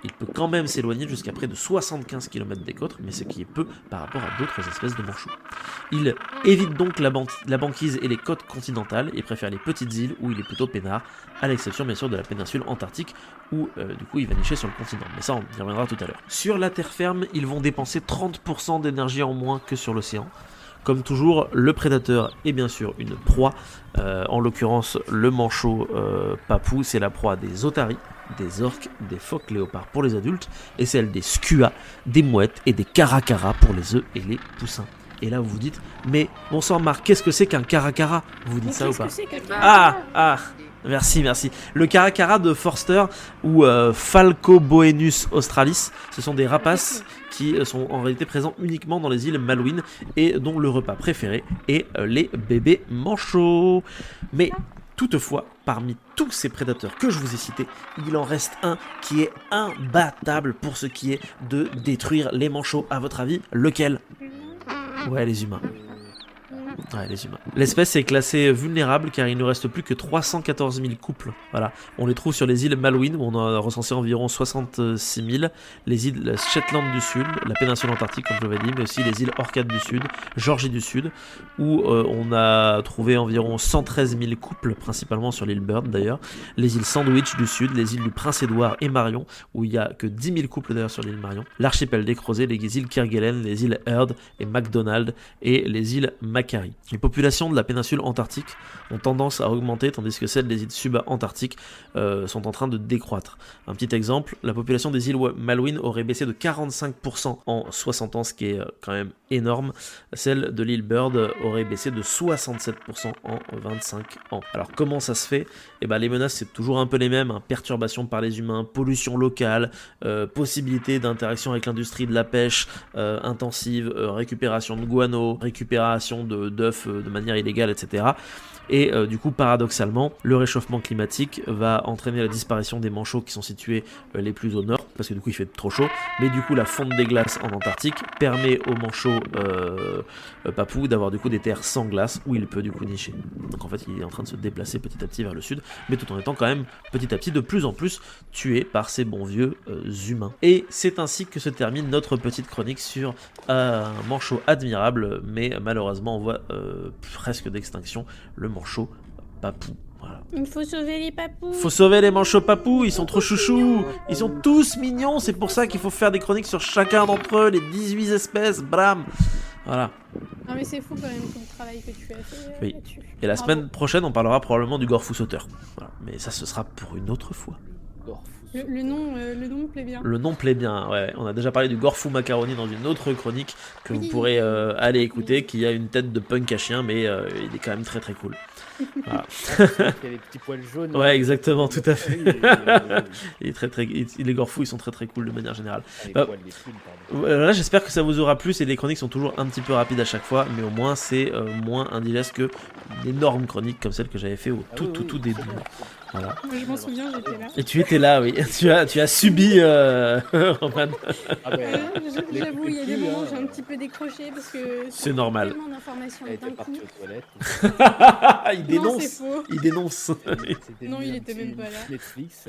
Il peut quand même s'éloigner jusqu'à près de 75 km des côtes, mais ce qui est peu par rapport à d'autres espèces de manchots. Il évite donc la banquise et les côtes continentales et préfère les petites îles où il est plutôt peinard, à l'exception bien sûr de la péninsule antarctique où du coup il va nicher sur le continent, mais ça on y reviendra tout à l'heure. Sur la terre ferme, ils vont dépenser 30% d'énergie en moins que sur l'océan. Comme toujours, le prédateur est bien sûr une proie, en l'occurrence le manchot papou, c'est la proie des otaries, des orques, des phoques léopards pour les adultes, et celle des skuas, des mouettes et des caracaras pour les œufs et les poussins. Et là vous vous dites, mais bon sang Marc, qu'est-ce que c'est qu'un caracara? Vous dites ça ou pas? Merci. Le caracara de Forster ou Falcoboenus australis, ce sont des rapaces qui sont en réalité présents uniquement dans les îles Malouines et dont le repas préféré est les bébés manchots. Mais toutefois, parmi tous ces prédateurs que je vous ai cités, il en reste un qui est imbattable pour ce qui est de détruire les manchots. À votre avis, lequel? Ouais, les humains. Ouais, les humains. L'espèce est classée vulnérable car il ne reste plus que 314 000 couples. Voilà. On les trouve sur les îles Malouines où on en a recensé environ 66 000, les îles Shetland du Sud, la péninsule Antarctique comme je l'avais dit, mais aussi les îles Orcades du Sud, Georgie du Sud, où on a trouvé environ 113 000 couples, principalement sur l'île Bird d'ailleurs, les îles Sandwich du Sud, les îles du Prince-Édouard et Marion, où il n'y a que 10 000 couples d'ailleurs sur l'île Marion, l'archipel des Crozet, les îles Kerguelen, les îles Heard et McDonald et les îles Macquarie. Les populations de la péninsule Antarctique ont tendance à augmenter tandis que celles des îles subantarctiques sont en train de décroître. Un petit exemple, la population des îles Malouines aurait baissé de 45% en 60 ans, ce qui est quand même énorme. Celle de l'île Bird aurait baissé de 67% en 25 ans. Alors comment ça se fait ? Eh ben, les menaces c'est toujours un peu les mêmes, hein. Perturbations par les humains, pollution locale, possibilité d'interaction avec l'industrie de la pêche intensive, récupération de guano, récupération d'œufs de manière illégale, etc. Et du coup, paradoxalement, le réchauffement climatique va entraîner la disparition des manchots qui sont situés les plus au nord, parce que du coup il fait trop chaud, mais du coup la fonte des glaces en Antarctique permet aux manchots papous d'avoir du coup des terres sans glace où il peut du coup nicher. Donc en fait il est en train de se déplacer petit à petit vers le sud, mais tout en étant quand même petit à petit de plus en plus tué par ces bons vieux humains. Et c'est ainsi que se termine notre petite chronique sur un manchot admirable, mais malheureusement on voit presque d'extinction, le manchot papou. Voilà. Il faut sauver les papous. Faut sauver les manchots papous, ils sont trop chouchous, ils sont tous mignons, c'est pour ça qu'il faut faire des chroniques sur chacun d'entre eux, les 18 espèces, bram. Voilà. Non mais c'est fou quand même tout le travail que tu as fait Oui. là-dessus. Et la Bravo. semaine prochaine, on parlera probablement du gorfou sauteur. Voilà. Mais ça, ce sera pour une autre fois. Le nom me plaît bien. Le nom plaît bien, ouais. On a déjà parlé du gorfou macaroni dans une autre chronique que vous Oui. pourrez aller écouter, qui a une tête de punk à chien, mais il est quand même très très cool. Voilà. Il y a les petits poils jaunes. Ouais, exactement, tout à fait. Oui, Il est très très, les gorfous, ils sont très très cool de manière générale. les Ah. poils des plumes, pardon. Là, j'espère que ça vous aura plu. Et les chroniques sont toujours un petit peu rapides à chaque fois, mais au moins c'est moins indigeste que une énorme chronique comme celle que j'avais fait au Ah tout oui, tout oui, tout c'est début. bien. Voilà. Moi je m'en souviens, j'étais là. Et tu étais là, oui. Tu as subi, Roman. Ah ben, J'avoue, il y a des plus, moments où hein. j'ai un petit peu décroché parce que C'est normal. tellement d'informations Elle d'un était coup. partie aux toilettes. Il Non, dénonce. c'est faux. Il dénonce. C'était Non, mis il un était petit même pas là. Netflix.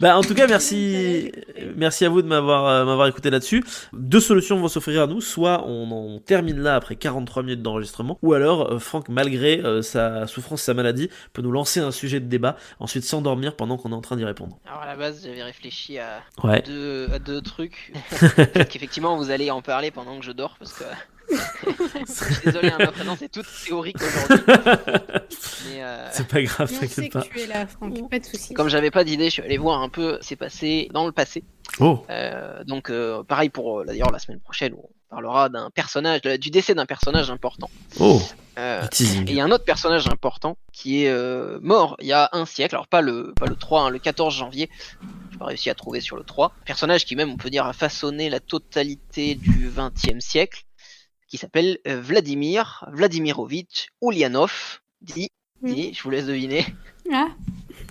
Bah, en tout cas, merci à vous de m'avoir écouté là-dessus. Deux solutions vont s'offrir à nous. Soit on termine là après 43 minutes d'enregistrement, ou alors Franck, malgré sa souffrance, sa maladie, peut nous lancer un sujet de débat, ensuite s'endormir pendant qu'on est en train d'y répondre. Alors à la base, j'avais réfléchi à Ouais. deux trucs. Peut-être qu'effectivement, vous allez en parler pendant que je dors, parce que... Je suis désolé, hein, ma présence est toute théorique aujourd'hui. Mais C'est pas grave, Mais on sait t'inquiète que pas. tu es là, Franck, pas de soucis. comme j'avais pas d'idée, je suis allé voir un peu ce qui s'est passé dans le passé. Oh, Donc pareil pour d'ailleurs la semaine prochaine où on parlera d'un personnage, du décès d'un personnage important. oh, Euh, du Et il teasing. y a un autre personnage important qui est mort il y a un siècle, alors pas le 3, hein, le 14 janvier, j'ai pas réussi à trouver sur le 3. Personnage qui même on peut dire a façonné la totalité du 20e siècle, qui s'appelle Vladimir Vladimirovitch Ulyanov, dit, je vous laisse deviner. Ah,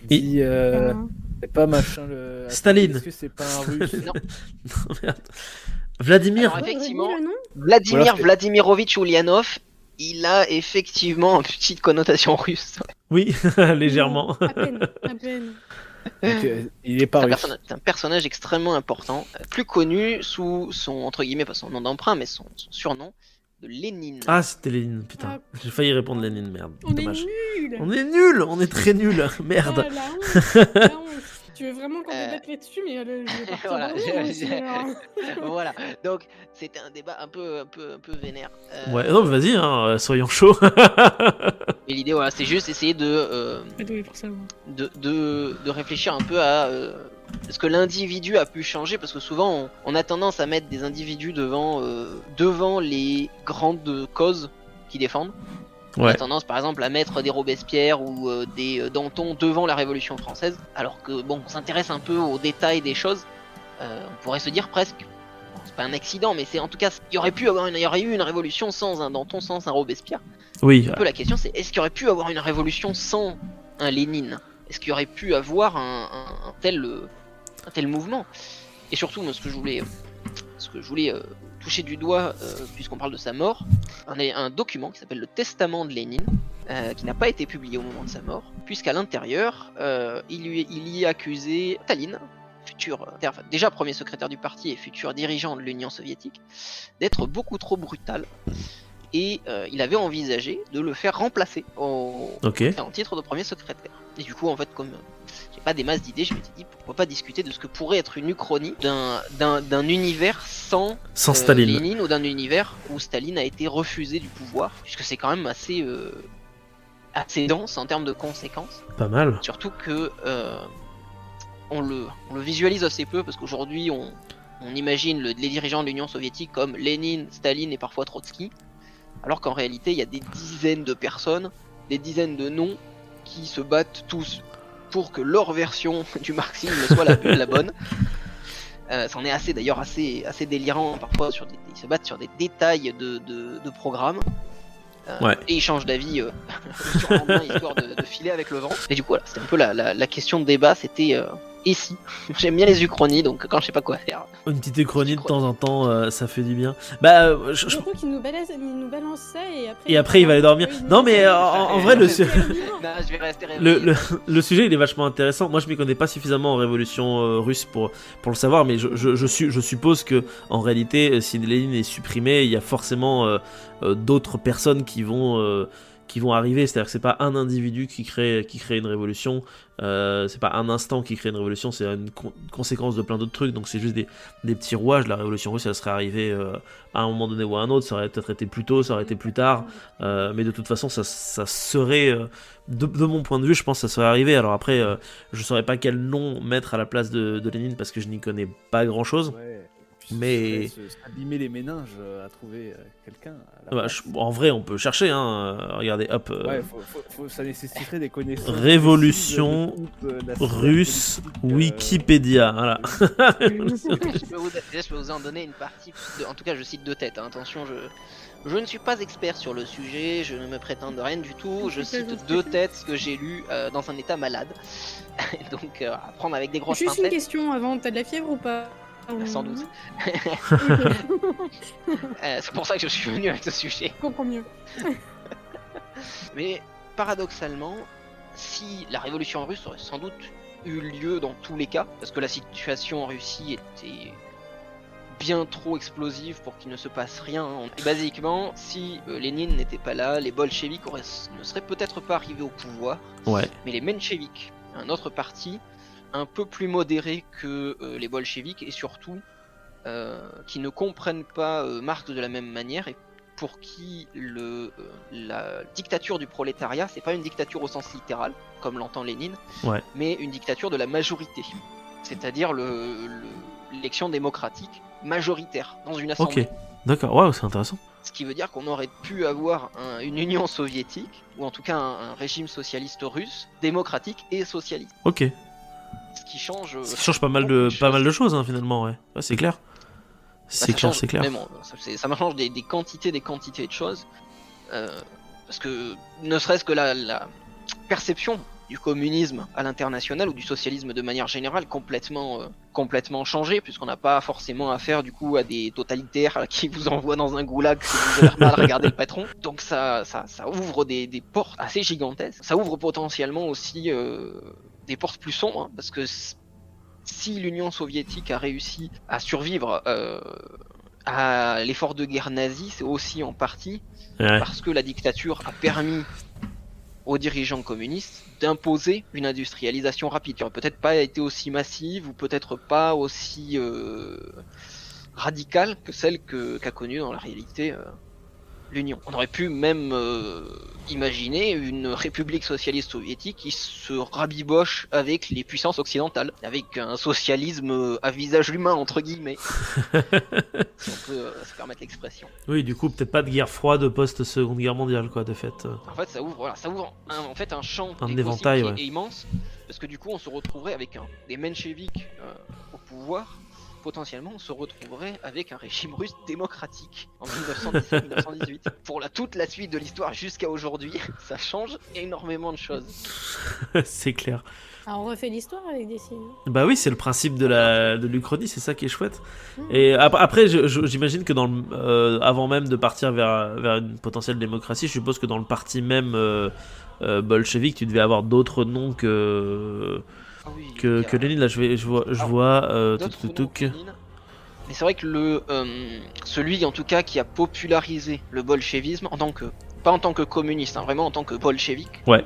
Dit, euh, c'est pas machin le. Staline. Est-ce que c'est pas un russe? Non. Non, merde. Vladimir. Alors, effectivement, redis le nom Vladimir Alors que- Vladimirovitch Ulyanov, il a effectivement une petite connotation russe. Oui, légèrement. À peine, à peine. Donc, il est pas russe. C'est un personnage extrêmement important, plus connu sous son, entre guillemets, pas son nom d'emprunt, mais son surnom de Lénine. Ah, c'était Lénine, putain. Ah. J'ai failli répondre Lénine, merde. On est Dommage. nuls. On est nuls, on est très nuls. Merde. Ah, la honte, la honte. Tu veux vraiment qu'on débatte là-dessus, mais je vais partir Voilà, dans le monde aussi, alors. Voilà, donc c'était un débat un peu vénère. Ouais, non, mais vas-y, hein, soyons chauds. Et l'idée, voilà, c'est juste essayer Pas doué pour savoir. de réfléchir un peu à est-ce que l'individu a pu changer, parce que souvent on a tendance à mettre des individus devant les grandes causes qu'ils défendent. On a Ouais. tendance par exemple à mettre des Robespierre ou des Danton devant la Révolution française, alors que bon, on s'intéresse un peu aux détails des choses, on pourrait se dire presque, bon, c'est pas un accident, mais c'est en tout cas, il y aurait eu une révolution sans un Danton, sans un Robespierre. Oui. Un peu la question c'est, est-ce qu'il y aurait pu avoir une révolution sans un Lénine? Est-ce qu'il y aurait pu avoir un tel mouvement? Et surtout, moi, ce que je voulais toucher du doigt, puisqu'on parle de sa mort, un document qui s'appelle le Testament de Lénine, qui n'a pas été publié au moment de sa mort, puisqu'à l'intérieur, il y accusait Staline, déjà premier secrétaire du parti et futur dirigeant de l'Union soviétique, d'être beaucoup trop brutal. Et il avait envisagé de le faire remplacer en titre de premier secrétaire. Et du coup, en fait, comme j'ai pas des masses d'idées, je m'étais dit pourquoi pas discuter de ce que pourrait être une uchronie d'un univers sans Staline. Lénine, ou d'un univers où Staline a été refusé du pouvoir, puisque c'est quand même assez dense en termes de conséquences. Pas mal. Surtout que on le visualise assez peu, parce qu'aujourd'hui on imagine les dirigeants de l'Union soviétique comme Lénine, Staline et parfois Trotsky. Alors qu'en réalité, il y a des dizaines de personnes, des dizaines de noms qui se battent tous pour que leur version du marxisme soit la bonne. C'en est d'ailleurs assez délirant parfois. Ils se battent sur des détails de programmes. Et ils changent d'avis sur le lendemain, histoire de filer avec le vent. Et du coup, voilà, c'était un peu la question de débat, c'était... Et si j'aime bien les uchronies, donc quand je sais pas quoi faire. Une petite uchronie de temps en temps, ça fait du bien. Bah, Surtout qu'il nous balance ça et après il va aller dormir. Non, mais en vrai, Non, je vais rester le sujet il est vachement intéressant. Moi, je m'y connais pas suffisamment en révolution russe pour le savoir, mais je suppose que en réalité, si Lénine est supprimé, il y a forcément d'autres personnes qui vont arriver, c'est-à-dire que c'est pas un individu qui crée une révolution, c'est pas un instant qui crée une révolution, c'est une conséquence de plein d'autres trucs, donc c'est juste des petits rouages. La révolution russe, elle serait arrivée à un moment donné ou à un autre, ça aurait peut-être été plus tôt, ça aurait été plus tard, mais de toute façon, ça serait, de mon point de vue, je pense que ça serait arrivé. Alors après, je saurais pas quel nom mettre à la place de Lénine, parce que je n'y connais pas grand-chose. Ouais. Mais abîmer les méninges à trouver quelqu'un. En vrai, on peut chercher, hein. Regardez, hop. Ça nécessiterait des connaissances. Révolution russe, Wikipédia. Voilà. Je peux vous en donner une partie. En tout cas, je cite de tête. Hein. Attention, je ne suis pas expert sur le sujet. Je ne me prétends de rien du tout. Je cite de tête ce que j'ai lu dans un état malade. Donc, à prendre avec des grosses pincettes. Juste une question avant. T'as de la fièvre ou pas? Sans doute. C'est pour ça que je suis venu avec ce sujet. Je comprends mieux. Mais paradoxalement, si la révolution russe aurait sans doute eu lieu dans tous les cas, parce que la situation en Russie était bien trop explosive pour qu'il ne se passe rien. Et basiquement, si Lénine n'était pas là, les bolcheviks ne seraient peut-être pas arrivés au pouvoir. Ouais. Mais les mencheviks, un autre parti, un peu plus modérés que les bolcheviks, et surtout qui ne comprennent pas Marx de la même manière, et pour qui la dictature du prolétariat, c'est pas une dictature au sens littéral, comme l'entend Lénine, mais une dictature de la majorité, c'est-à-dire l'élection démocratique majoritaire dans une assemblée. Ok, d'accord, waouh, c'est intéressant. Ce qui veut dire qu'on aurait pu avoir une Union soviétique, ou en tout cas un régime socialiste russe, démocratique et socialiste. Ok. Ce qui change pas mal de choses, hein, finalement, ouais. C'est clair. C'est clair. Ça me change des quantités de choses. Parce que ne serait-ce que la perception du communisme à l'international, ou du socialisme de manière générale, complètement changé, puisqu'on n'a pas forcément affaire du coup à des totalitaires qui vous envoient dans un goulag si vous avez mal regardé le patron. Donc ça ouvre des portes assez gigantesques. Ça ouvre potentiellement aussi des portes plus sombres, hein, parce que si l'Union soviétique a réussi à survivre à l'effort de guerre nazi, c'est aussi en partie parce que la dictature a permis aux dirigeants communistes d'imposer une industrialisation rapide, qui aurait peut-être pas été aussi massive, ou peut-être pas aussi radicale que celle qu'a connue dans la réalité l'Union. On aurait pu même imaginer une république socialiste soviétique qui se rabiboche avec les puissances occidentales, avec un socialisme à visage humain, entre guillemets. Si on peut se permettre l'expression. Oui, du coup, peut-être pas de guerre froide post-seconde guerre mondiale, quoi, de fait. En fait, ça ouvre un champ un éventail, qui est immense, parce que du coup, on se retrouverait avec des mencheviks au pouvoir, potentiellement on se retrouverait avec un régime russe démocratique en 1917-1918. Pour toute la suite de l'histoire jusqu'à aujourd'hui, ça change énormément de choses. C'est clair. Alors on refait l'histoire avec des signes. Bah oui, c'est le principe de l'Uchronie, c'est ça qui est chouette. Et après, j'imagine que avant même de partir vers une potentielle démocratie, je suppose que dans le parti même bolchevique, tu devais avoir d'autres noms que Lénine. Là, je vois d'autres noms que Lénine. Mais c'est vrai que celui en tout cas qui a popularisé le bolchevisme pas en tant que communiste, vraiment en tant que bolchevique. Ouais.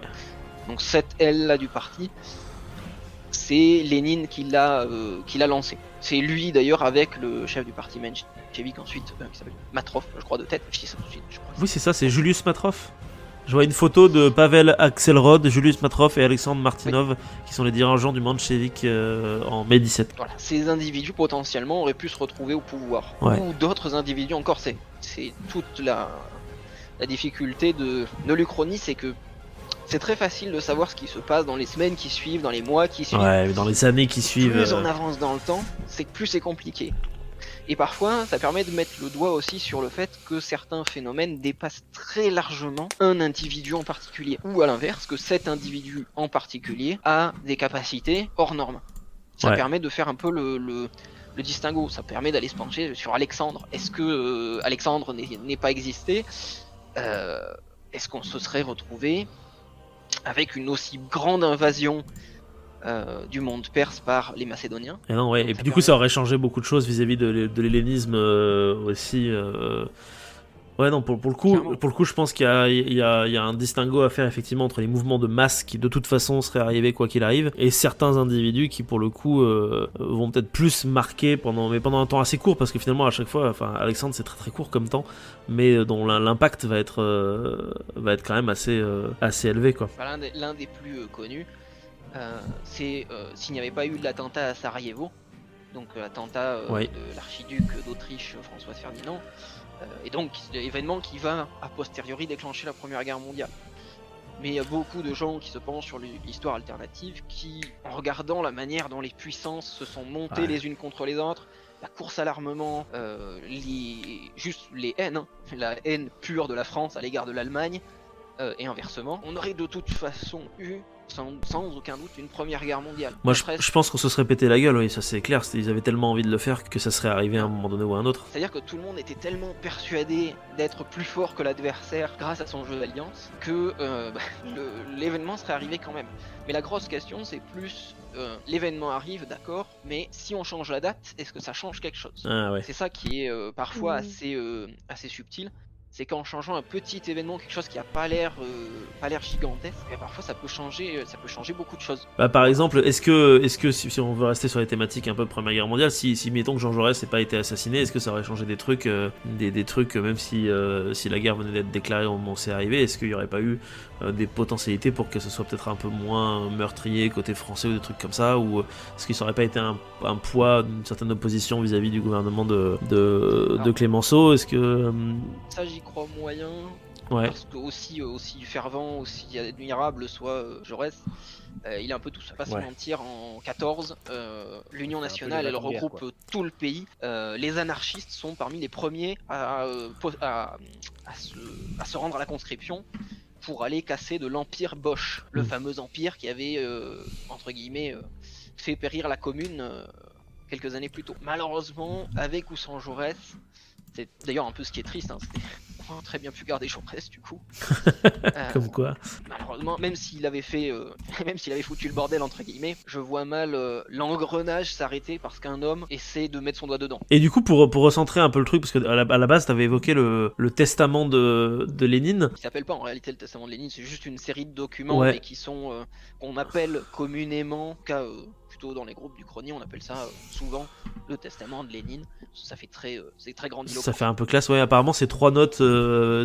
Donc cette aile là du parti, c'est Lénine qui l'a lancé. C'est lui d'ailleurs avec le chef du parti menchevique ensuite, qui s'appelle Matrov, je crois de tête. Je dis ça tout de suite, je crois. Oui, c'est ça, c'est Julius Matrov. Je vois une photo de Pavel Axelrod, Julius Matrov et Alexandre Martinov, qui sont les dirigeants du menchevique en mai 17. Voilà, ces individus potentiellement auraient pu se retrouver au pouvoir. Ouais. Ou d'autres individus encore, c'est toute la difficulté de l'Uchronie, c'est que c'est très facile de savoir ce qui se passe dans les semaines qui suivent, dans les mois qui suivent. Ouais, mais dans les années qui suivent. Plus on avance dans le temps, c'est que plus c'est compliqué. Et parfois, ça permet de mettre le doigt aussi sur le fait que certains phénomènes dépassent très largement un individu en particulier. Ou à l'inverse, que cet individu en particulier a des capacités hors normes. Ça permet de faire un peu le distinguo. Ça permet d'aller se pencher sur Alexandre. Est-ce que Alexandre n'est pas existé ? Est-ce qu'on se serait retrouvé avec une aussi grande invasion du monde perse par les Macédoniens. Et non, ouais. Et puis du coup, ça aurait changé beaucoup de choses vis-à-vis de l'hellénisme aussi. Ouais, non, pour le coup, je pense qu'il y a un distinguo à faire effectivement entre les mouvements de masse qui de toute façon seraient arrivés quoi qu'il arrive, et certains individus qui pour le coup vont peut-être plus marquer pendant un temps assez court, parce que finalement à chaque fois, enfin Alexandre c'est très très court comme temps, mais dont l'impact va être quand même assez élevé quoi. L'un des plus connus, c'est s'il n'y avait pas eu l'attentat à Sarajevo, donc l'attentat de l'archiduc d'Autriche François Ferdinand. Et donc l'événement qui va a posteriori déclencher la Première Guerre mondiale. Mais il y a beaucoup de gens qui se penchent sur l'histoire alternative qui, en regardant la manière dont les puissances se sont montées les unes contre les autres, la course à l'armement, les haines, la haine pure de la France à l'égard de l'Allemagne, et inversement, on aurait de toute façon eu sans aucun doute une Première Guerre mondiale. Moi je pense qu'on se serait pété la gueule, oui, ça c'est clair, ils avaient tellement envie de le faire que ça serait arrivé à un moment donné ou à un autre. C'est-à-dire que tout le monde était tellement persuadé d'être plus fort que l'adversaire grâce à son jeu d'alliance que l'événement serait arrivé quand même. Mais la grosse question c'est plus l'événement arrive, d'accord, mais si on change la date, est-ce que ça change quelque chose ? C'est ça qui est parfois assez subtil. C'est qu'en changeant un petit événement, quelque chose qui a pas l'air gigantesque, et parfois ça peut changer beaucoup de choses. Bah, par exemple, est-ce que si on veut rester sur les thématiques un peu de Première Guerre mondiale, si mettons que Jean Jaurès n'ait pas été assassiné, est-ce que ça aurait changé des trucs, des trucs même si la guerre venait d'être déclarée au moment où c'est arrivé, est-ce qu'il n'y aurait pas eu des potentialités pour que ce soit peut-être un peu moins meurtrier côté français ou des trucs comme ça, ou est-ce que ça aurait pas été un poids d'une certaine opposition vis-à-vis du gouvernement de Clémenceau ? Est-ce que ça j'y crois moyen, parce que aussi fervent, aussi admirable soit Jaurès, il est un peu tout seul, pas se mentir. En 14, l'Union nationale elle regroupe tout le pays. Les anarchistes sont parmi les premiers à se rendre à la conscription pour aller casser de l'empire Bosch, le fameux empire qui avait entre guillemets fait périr la commune quelques années plus tôt. Malheureusement, avec ou sans Jaurès, c'est d'ailleurs un peu ce qui est triste, on aurait très bien pu garder Jaurès du coup. Comme quoi. Malheureusement, même s'il avait foutu le bordel entre guillemets, je vois mal l'engrenage s'arrêter parce qu'un homme essaie de mettre son doigt dedans. Et du coup, pour recentrer un peu le truc, parce que à la base, t'avais évoqué le testament de Lénine. Il s'appelle pas en réalité le testament de Lénine, c'est juste une série de documents mais qui sont qu'on appelle communément, plutôt dans les groupes d'Uchronie, on appelle ça souvent le testament de Lénine. Ça fait c'est très grandiloquent. Ça fait un peu classe, apparemment c'est 3 notes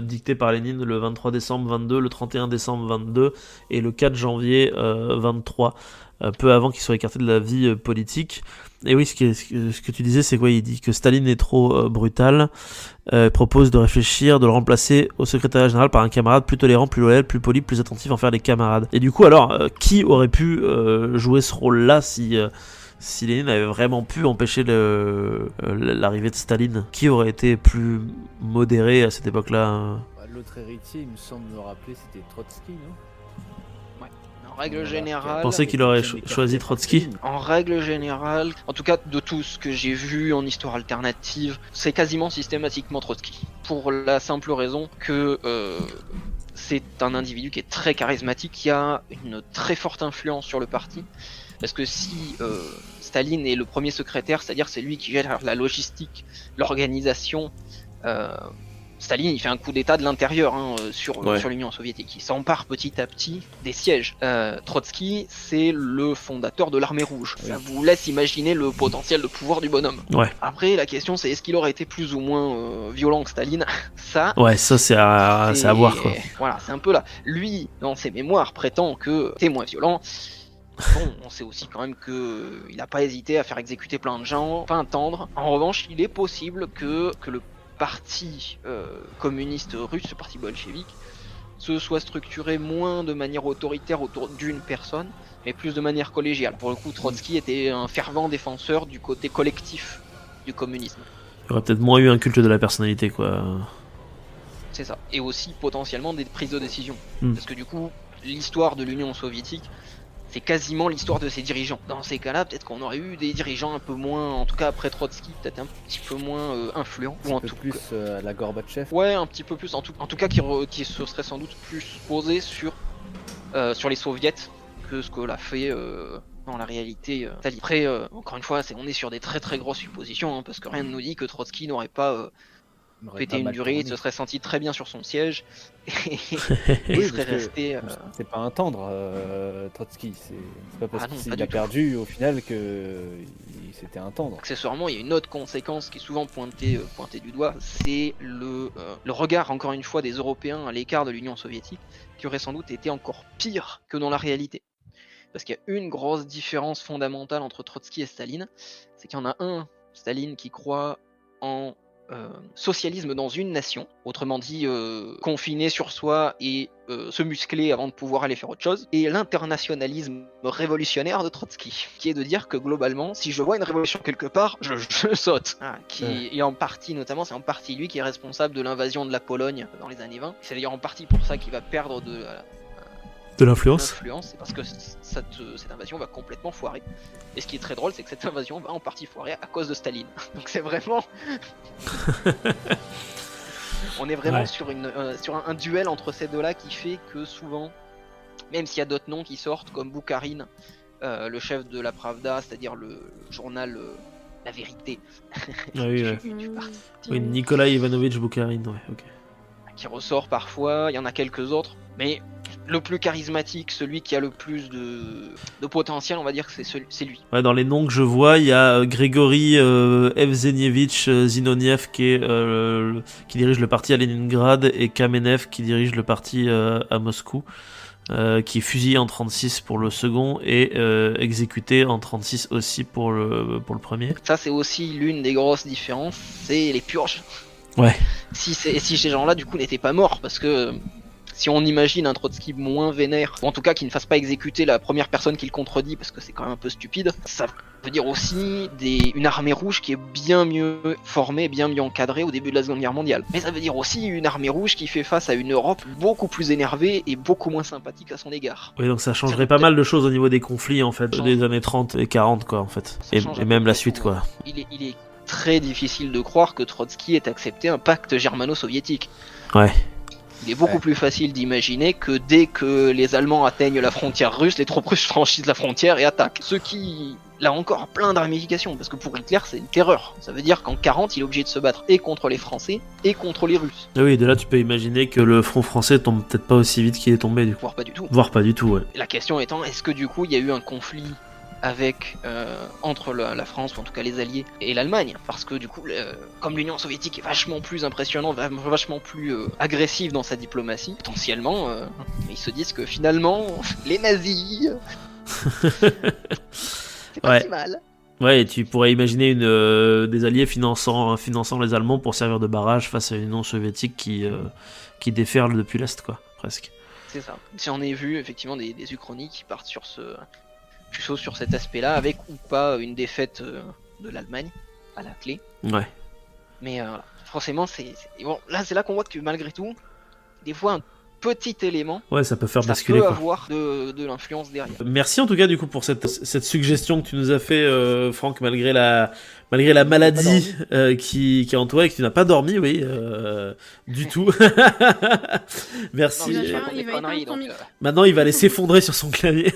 dictées par Lénine le 23 décembre 22, le 31 décembre 22 et le 4 janvier 23, peu avant qu'il soit écarté de la vie politique. Et oui, ce que tu disais, c'est quoi ? Il dit que Staline est trop brutal, propose de réfléchir, de le remplacer au secrétariat général par un camarade plus tolérant, plus loyal, plus poli, plus attentif, en faire des camarades. Et du coup, alors, qui aurait pu jouer ce rôle-là si Si Lénine avait vraiment pu empêcher l'arrivée de Staline, qui aurait été plus modéré à cette époque-là? L'autre héritier, il me semble me rappeler, c'était Trotsky, non? En règle Voilà. générale, Vous pensez qu'il aurait choisi Trotsky? en règle générale, en tout cas de tout ce que j'ai vu en histoire alternative, c'est quasiment systématiquement Trotsky. Pour la simple raison que c'est un individu qui est très charismatique, qui a une très forte influence sur le parti. Parce que si Staline est le premier secrétaire, c'est-à-dire c'est lui qui gère la logistique, l'organisation, Staline il fait un coup d'état de l'intérieur sur l'Union soviétique. Il s'empare petit à petit des sièges. Trotsky, c'est le fondateur de l'armée rouge. Ça vous laisse imaginer le potentiel de pouvoir du bonhomme. Ouais. Après, la question c'est est-ce qu'il aurait été plus ou moins violent que Staline? Ça, Ouais, ça c'est à voir quoi. Voilà, c'est un peu là. Lui, dans ses mémoires, prétend que t'es moins violent. Bon, on sait aussi quand même que il n'a pas hésité à faire exécuter plein de gens, pas tendre. En revanche, il est possible que le parti communiste russe, ce parti bolchevique, se soit structuré moins de manière autoritaire autour d'une personne, mais plus de manière collégiale. Pour le coup, Trotsky était un fervent défenseur du côté collectif du communisme. Il y aurait peut-être moins eu un culte de la personnalité quoi. C'est ça. Et aussi potentiellement des prises de décision. Mm. Parce que du coup, l'histoire de l'Union soviétique, c'est quasiment l'histoire de ses dirigeants. Dans ces cas-là, peut-être qu'on aurait eu des dirigeants un peu moins, en tout cas après Trotsky, peut-être un petit peu moins influents. Ou en tout plus la Gorbatchev. Ouais, un petit peu plus. En tout cas, qui se serait sans doute plus posé sur les soviets que ce que l'a fait dans la réalité Staline. Après, encore une fois, on est sur des très très grosses suppositions, parce que rien ne nous dit que Trotsky n'aurait pas pété une durée, il se serait senti très bien sur son siège et il serait resté. C'est pas un tendre, Trotsky. C'est pas parce qu'il a tout. perdu au final que c'était un tendre. Accessoirement, il y a une autre conséquence qui est souvent pointée du doigt, c'est le regard, encore une fois, des Européens à l'écart de l'Union soviétique, qui aurait sans doute été encore pire que dans la réalité. Parce qu'il y a une grosse différence fondamentale entre Trotsky et Staline, c'est qu'il y en a un, Staline, qui croit en socialisme dans une nation, autrement dit confiné sur soi et se muscler avant de pouvoir aller faire autre chose, et l'internationalisme révolutionnaire de Trotsky, qui est de dire que globalement, si je vois une révolution quelque part, je saute. Et en partie, notamment, c'est en partie lui qui est responsable de l'invasion de la Pologne dans les années 20. C'est d'ailleurs en partie pour ça qu'il va perdre de l'influence, c'est parce que cette invasion va complètement foirer. Et ce qui est très drôle, c'est que cette invasion va en partie foirer à cause de Staline. Donc c'est vraiment... On est vraiment sur un duel entre ces deux-là qui fait que souvent, même s'il y a d'autres noms qui sortent, comme Boukharine, le chef de la Pravda, c'est-à-dire le journal La Vérité, Oui, Nikolai Ivanovitch Boukharine, qui ressort parfois, il y en a quelques autres, mais le plus charismatique, celui qui a le plus de potentiel, on va dire que c'est lui. Ouais, dans les noms que je vois, il y a Grigory Evzenievitch Zinoniev qui dirige le parti à Leningrad, et Kamenev qui dirige le parti à Moscou, qui est fusillé en 36 pour le second et exécuté en 36 aussi pour le premier. Ça, c'est aussi l'une des grosses différences, c'est les purges. Ouais. Si ces gens-là, du coup, n'étaient pas morts, parce que si on imagine un Trotsky moins vénère, ou en tout cas qui ne fasse pas exécuter la première personne qui le contredit, parce que c'est quand même un peu stupide, ça veut dire aussi une armée rouge qui est bien mieux formée, bien mieux encadrée au début de la Seconde Guerre mondiale. Mais ça veut dire aussi une armée rouge qui fait face à une Europe beaucoup plus énervée et beaucoup moins sympathique à son égard. Oui, donc ça changerait pas mal de choses au niveau des conflits, en fait, des années 30 et 40, quoi, en fait. Et même la suite, quoi. Il est très difficile de croire que Trotsky ait accepté un pacte germano-soviétique. Ouais. Il est beaucoup plus facile d'imaginer que dès que les Allemands atteignent la frontière russe, les troupes russes franchissent la frontière et attaquent. Ce qui, là encore, a plein de ramifications, parce que pour Hitler, c'est une terreur. Ça veut dire qu'en 40, il est obligé de se battre et contre les Français et contre les Russes. Ah oui, de là, tu peux imaginer que le front français tombe peut-être pas aussi vite qu'il est tombé, du coup. Voire pas du tout. Voire pas du tout, ouais. La question étant, est-ce que du coup, il y a eu un conflit entre la France, ou en tout cas les Alliés, et l'Allemagne, parce que du coup, comme l'Union soviétique est vachement plus impressionnante, vachement plus agressive dans sa diplomatie, potentiellement, ils se disent que finalement, les nazis, c'est pas si mal. Ouais, et tu pourrais imaginer des alliés finançant les Allemands pour servir de barrage face à une Union soviétique qui déferle depuis l'Est, quoi, presque. C'est ça. J'en ai vu effectivement des uchronies qui partent sur plutôt sur cet aspect-là, avec ou pas une défaite de l'Allemagne à la clé. Ouais. Mais voilà. Forcément, bon, là c'est là qu'on voit que malgré tout, des fois un petit élément, Ouais, ça peut faire ça basculer, peut quoi. avoir de l'influence derrière. Merci en tout cas du coup pour cette suggestion que tu nous as fait, Franck, malgré la maladie qui est en toi et que tu n'as pas dormi, oui, du tout. Merci. Non, mais Il va je faire- raconte il des va conneries, éteindre ton donc, Maintenant, il va aller s'effondrer sur son clavier.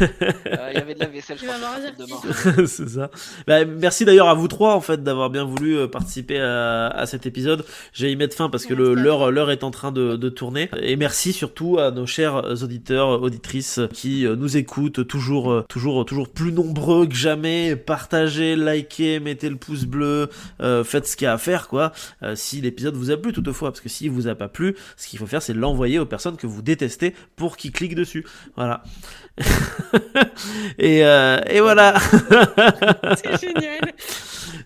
il y avait de la vaisselle, je Tu vas crois, avoir sur la tête de averti. mort. C'est ça. Bah, merci d'ailleurs à vous trois en fait d'avoir bien voulu participer à cet épisode. J'ai y mettre fin parce que Merci à toi. l'heure est en train de tourner. Et merci surtout à nos chers auditeurs, auditrices qui nous écoutent toujours plus nombreux que jamais. Partagez, likez, mettez le pouce bleu, faites ce qu'il y a à faire quoi. Si l'épisode vous a plu toutefois, parce que s'il vous a pas plu, ce qu'il faut faire c'est l'envoyer aux personnes que vous détestez pour qu'ils cliquent dessus. Voilà. et voilà. C'est génial.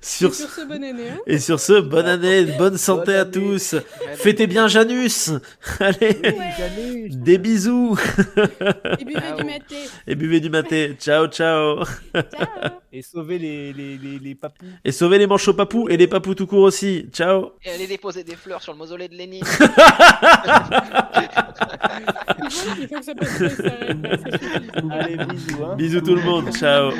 Sur Et sur ce, bonne année. Hein. Et sur ce, bonne année, bonne santé à année. tous. Fêtez bien Janus. Allez, Ouais. des bisous Et buvez Ah, du oh. maté. et buvez du maté. Ciao, ciao. Ciao. Et sauver les papous. Et sauvez les manchots papous et les papous tout court aussi. Ciao. Et aller déposer des fleurs sur le mausolée de Lénine. Il faut que ça passe. Ça s'arrête là, ça suffit. Allez, bisous. Hein. Bisous tout le monde. Ciao.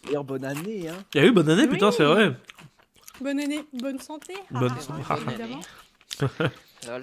D'ailleurs, bonne année. Hein. Il y a eu bonne année, Oui. putain, c'est vrai. Bonne année, bonne santé. Bonne Ah, santé. évidemment. Lol.